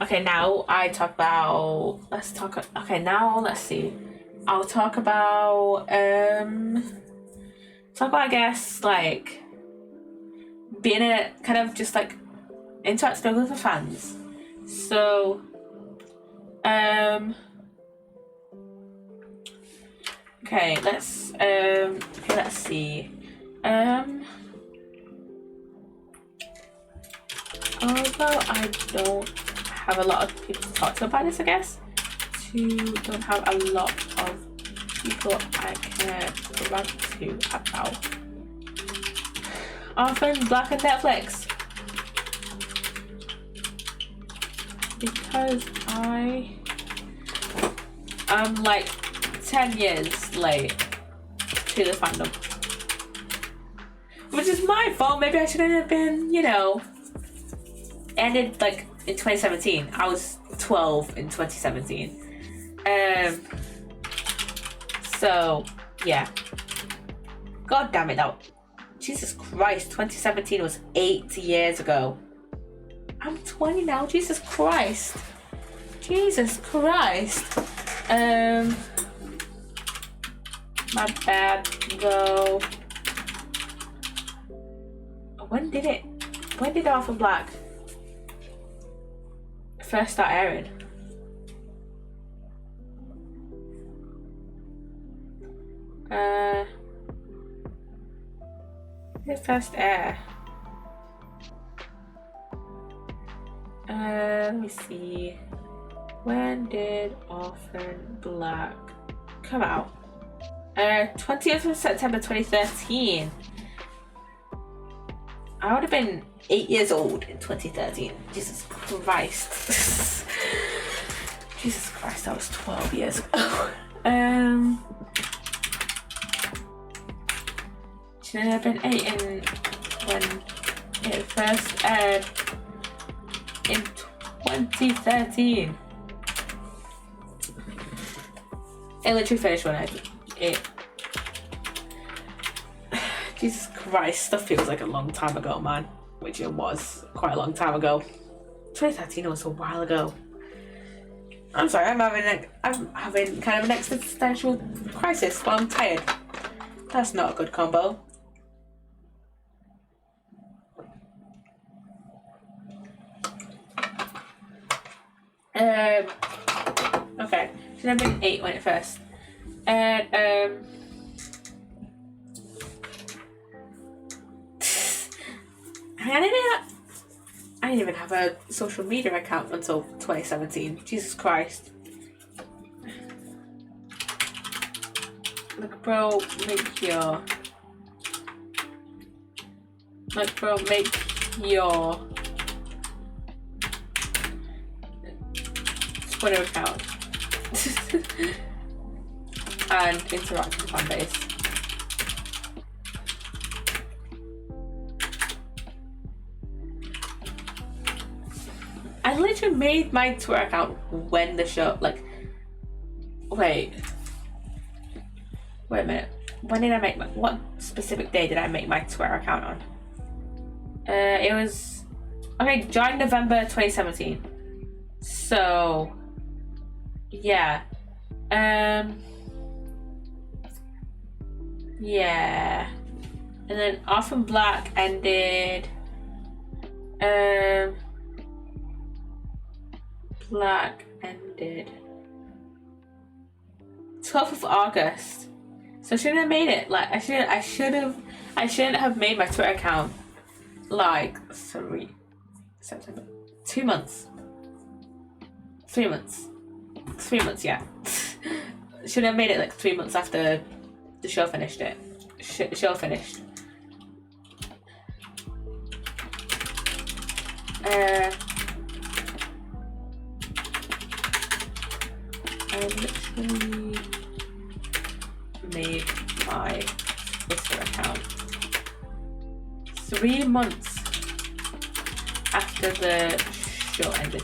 Okay, now I talk about. Let's see. I'll talk about I guess like being a kind of just like interacting with the fans. So okay, let's see. Although I don't have a lot of people to talk to about this, I guess. Don't have a lot of people I can rant to about Orphan Black and Netflix. Because I'm like 10 years late to the fandom. Which is my fault. Maybe I shouldn't have been, ended like in 2017. I was 12 in 2017. So yeah. God damn it now. Jesus Christ, 2017 was 8 years ago. I'm 20 now, Jesus Christ. Jesus Christ. My bad, though. When did Orphan Black first start airing? Did it first air? Let me see. When did Orphan Black come out? 20th of September 2013. I would have been 8 years old in 2013. Jesus Christ. Jesus Christ, that was 12 years ago. Should have been 8 when it first aired in 2013. It literally finished when it. Jesus Christ, stuff feels like a long time ago, man. Which it was quite a long time ago. 2013 was a while ago. I'm sorry, I'm having kind of an existential crisis while I'm tired. That's not a good combo. Okay, should have been 8 when it first. And I didn't even have a social media account until 2017. Jesus Christ. Like, bro, make your Twitter account and interact with the fan base. I literally made my Twitter account when the show, like, wait a minute. When did I make what specific day did I make my Twitter account on? It was, okay, joined November 2017. So, yeah. Yeah. And then Orphan Black ended, Black ended 12th of August. So I shouldn't have made it. Like I shouldn't have made my Twitter account like 2 months. 3 months. 3 months, yeah. Should have made it like 3 months after the show finished it. Show finished. I literally made my Twitter account 3 months after the show ended.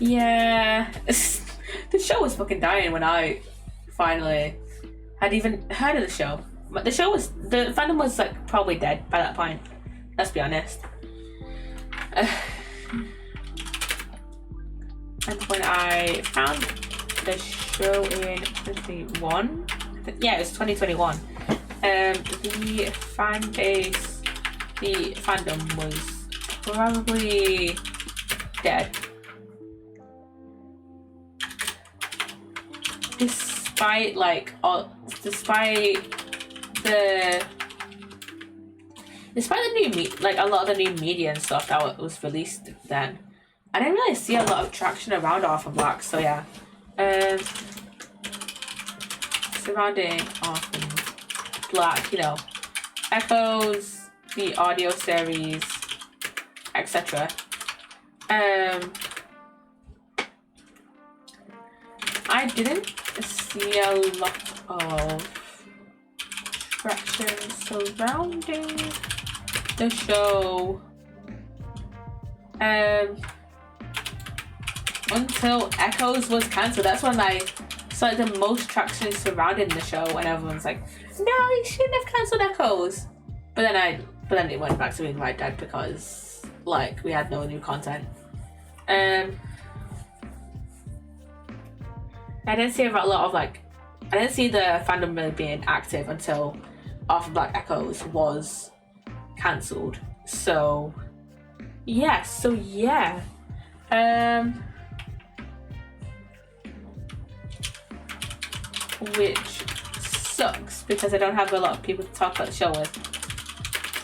Yeah, the show was fucking dying when I finally had even heard of the show. But the fandom was like probably dead by that point. Let's be honest. And when I found the show in 2021, yeah, it was 2021. The fan base, the fandom was probably dead. Despite the new like a lot of the new media and stuff that was released then, I didn't really see a lot of traction around Orphan Black. So yeah, surrounding Orphan Black, you know, Echoes, the audio series, etc. I didn't see a lot of traction surrounding the show until Echoes was cancelled. That's when I saw the most traction surrounding the show, when everyone's like, no, you shouldn't have cancelled Echoes. But then it went back to being right dead because like we had no new content. I didn't see a lot of I didn't see the fandom really being active until Orphan Black Echoes was cancelled. So yeah. Which sucks because I don't have a lot of people to talk about the show with.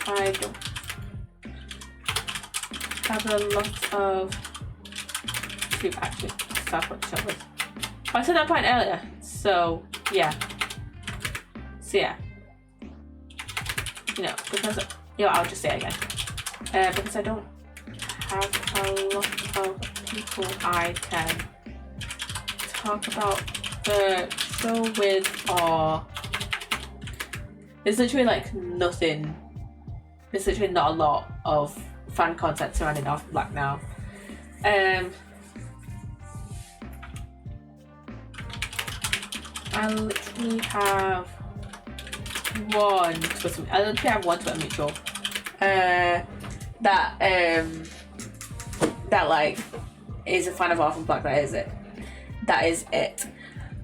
I don't have a lot of people actually to talk about the show with. I said that point earlier, so yeah. You know, because I'll just say it again. Because I don't have a lot of people I can talk about the show with, or there's literally like nothing. There's literally not a lot of fan content surrounding Orphan Black now. I literally have one Twitter mutual that like is a fan of Orphan Black. That is it.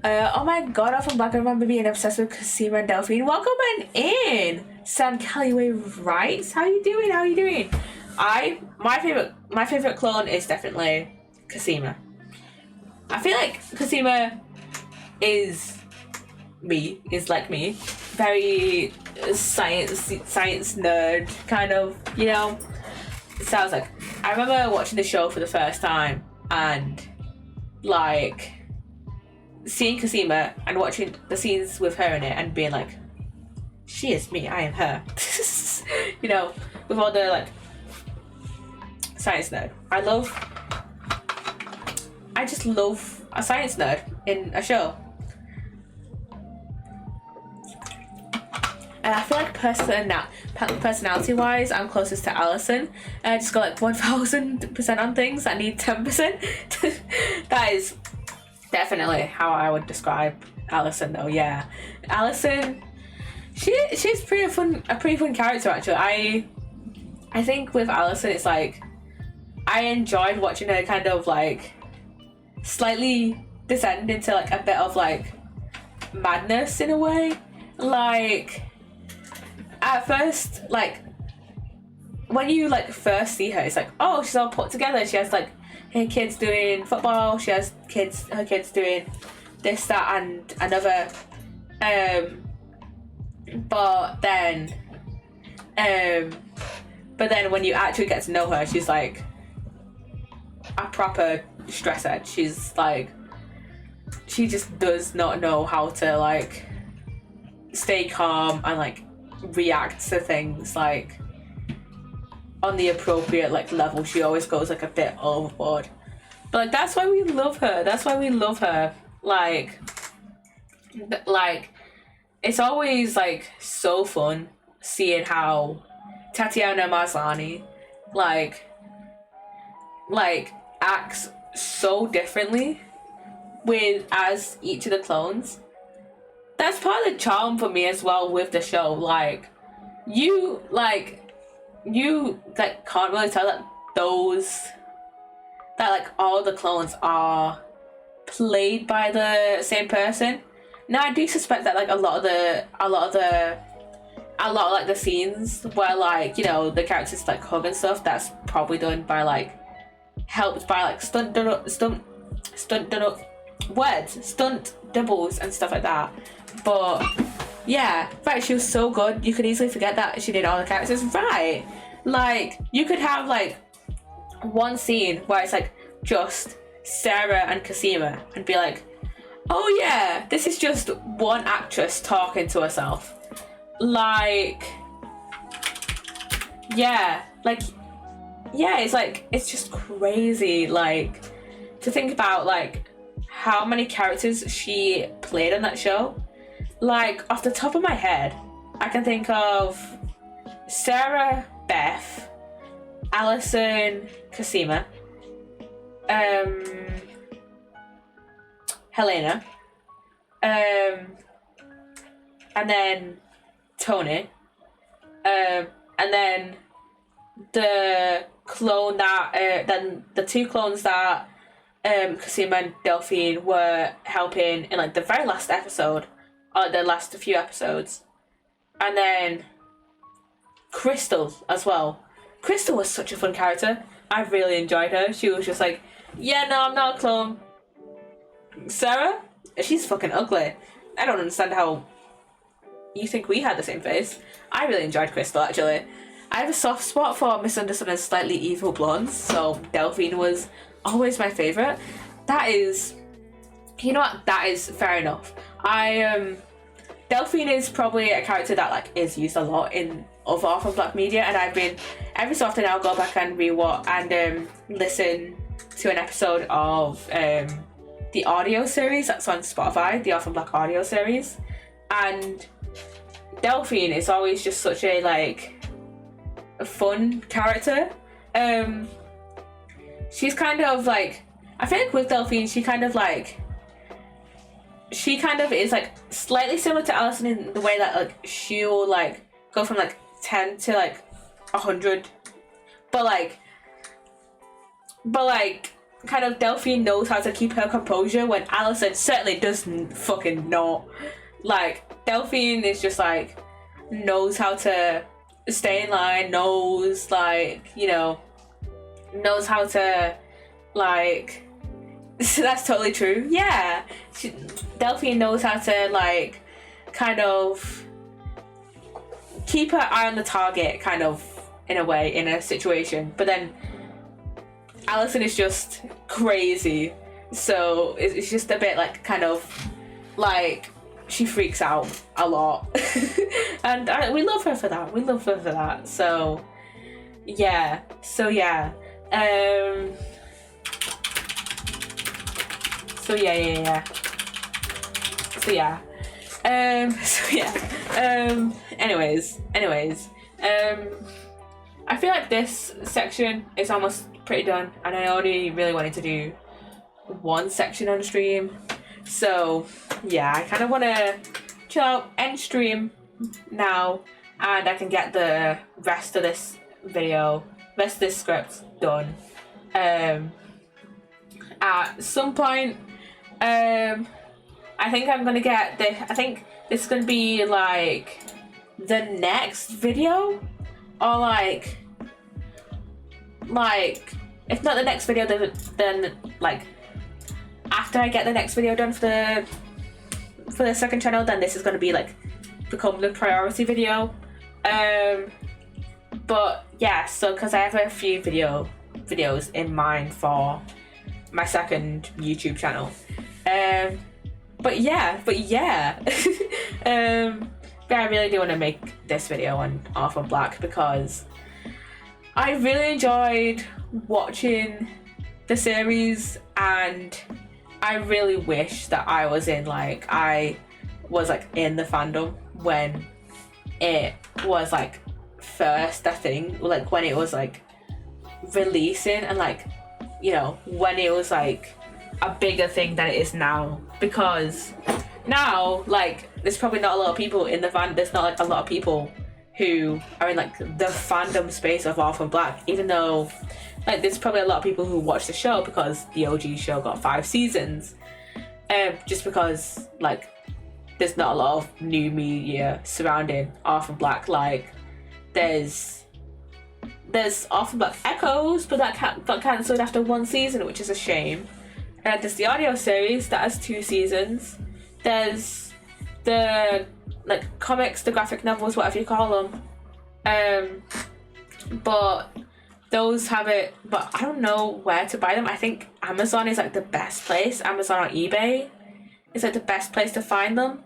Oh my god, Orphan Black, I remember being obsessed with Cosima and Delphine. Welcome in, Sam Calloway Rice. How you doing? My favorite clone is definitely Cosima. I feel like Cosima is like me, very science nerd kind of, you know. It sounds like, I remember watching the show for the first time and like seeing Cosima and watching the scenes with her in it and being like, she is me, I am her. You know, with all the like science nerd. I just love a science nerd in a show. And I feel like personality wise, I'm closest to Alison. I just got like 1000% on things. I need 10%. That is definitely how I would describe Alison, though. Yeah, Alison, she's a pretty fun character actually. I think with Alison, it's like I enjoyed watching her kind of like slightly descend into like a bit of like madness in a way. Like at first, like when you like first see her, it's like, oh, she's all put together. She has like her kids doing football. She has her kids doing this, that, and another. But then when you actually get to know her, she's like a proper stress head. She's like, she just does not know how to like stay calm and like react to things like on the appropriate like level. She always goes like a bit overboard, but like that's why we love her. Like it's always like so fun seeing how Tatiana Maslany like acts so differently as each of the clones. That's part of the charm for me as well with the show. Like you can't really tell that all the clones are played by the same person. Now I do suspect that like a lot of like the scenes where like, you know, the characters like hug and stuff, that's probably done by like helped by like stunt doubles and stuff like that. But yeah, right, she was so good. You could easily forget that she did all the characters, right? Like you could have like one scene where it's like just Sarah and Cosima and be like, oh yeah, this is just one actress talking to herself. Like yeah, it's just crazy like to think about like how many characters she played on that show. Like off the top of my head, I can think of Sarah, Beth, Alison, Cosima, Helena, and then Tony, and then the clone that then the two clones that Cosima and Delphine were helping in like the very last episode, or the last few episodes, and then Crystal as well. Crystal was such a fun character. I really enjoyed her. She was just like, yeah, no, I'm not a clone. Sarah, she's fucking ugly. I don't understand how you think we had the same face. I really enjoyed Crystal actually. I have a soft spot for misunderstood and slightly evil blondes, so Delphine was always my favourite. That is, you know what, that is fair enough. Delphine is probably a character that like is used a lot in other Orphan Black media, and I've been every so often I'll go back and rewatch and listen to an episode of the audio series that's on Spotify, the Orphan Black audio series, and Delphine is always just such a like a fun character. She's kind of like, I feel like with Delphine she kind of is like slightly similar to Alison in the way that like she'll like go from like 10 to like 100, but kind of Delphine knows how to keep her composure when Alison certainly doesn't fucking not. Like Delphine is just like knows how to stay in line, knows like, you know, knows how to like that's totally true. Yeah, Delphine knows how to like kind of keep her eye on the target, kind of in a way, in a situation. But then Alison is just crazy, so it's just a bit like kind of like she freaks out a lot, and we love her for that. So yeah. So yeah. So yeah. Anyways. I feel like this section is almost pretty done, and I only really wanted to do one section on stream. So yeah, I kind of want to chill out, end stream now, and I can get the rest of this script done. At some point, I think I'm gonna get this. I think this is gonna be like the next video, or like if not the next video, then like after I get the next video done for the second channel, then this is gonna be like become the priority video. But yeah, so because I have a few videos in mind for my second YouTube channel. But yeah. But I really do want to make this video on Orphan Black because I really enjoyed watching the series, and I really wish that I was in the fandom when it was like first, I think, like when it was like releasing, and like, you know, when it was like a bigger thing than it is now. Because now, like, there's probably not a lot of people in the fan. There's not like a lot of people who are in like the fandom space of Orphan Black, even though like there's probably a lot of people who watch the show because the OG show got 5 seasons. Just because like there's not a lot of new media surrounding Orphan Black. Like there's Orphan Black Echoes, but that got cancelled after 1 season, which is a shame. There's the audio series that has 2 seasons. There's the like comics, the graphic novels, whatever you call them. But those have it, but I don't know where to buy them. I think Amazon is like the best place. Amazon or eBay is like the best place to find them.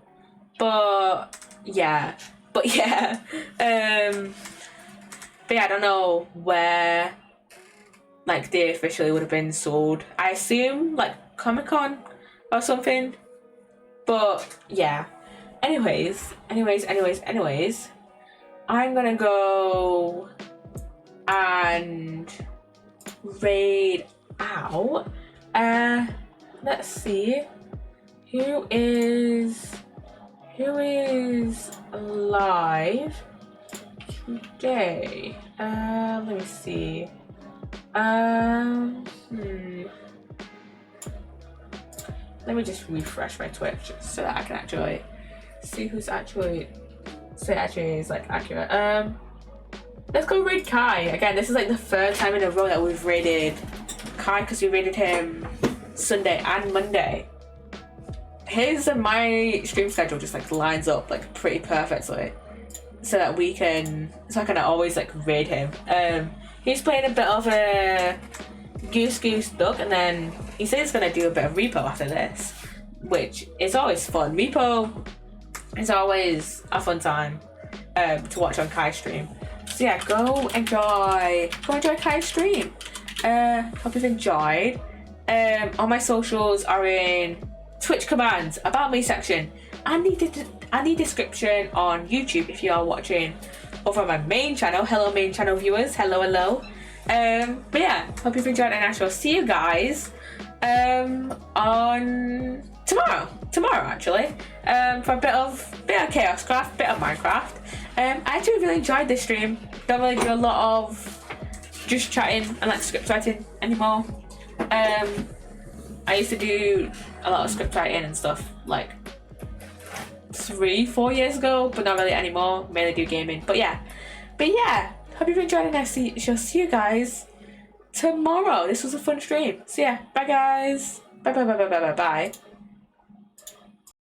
But yeah. But yeah, I don't know where like they officially would have been sold. I assume like Comic-Con or something. But yeah. Anyways, I'm gonna go and raid out. Let's see who is live today. Let me see. Let me just refresh my Twitch so that I can actually see who's actually is like accurate. Let's go raid Kai again. This is like the 3rd time in a row that we've raided Kai, because we raided him Sunday and Monday. His and my stream schedule just like lines up like pretty perfectly, so that I can always like raid him. He's playing a bit of a Goose Duck, and then he says he's gonna do a bit of Repo after this, which is always fun. Repo is always a fun time to watch on Kai's stream. So yeah, go enjoy Kai's stream. Hope you've enjoyed. All my socials are in Twitch commands, about me section, and the description on YouTube if you are watching over my main channel. Hello main channel viewers, hello. But yeah, hope you've enjoyed, and I shall see you guys on tomorrow actually, for a bit of Chaos Craft, bit of Minecraft. I actually really enjoyed this stream. Don't really do a lot of just chatting and like script writing anymore. I used to do a lot of script writing and stuff like 3-4 years ago, but not really anymore. Mainly do gaming. But yeah, hope you've enjoyed, and I shall see you guys tomorrow. This was a fun stream. So yeah, bye guys. Bye.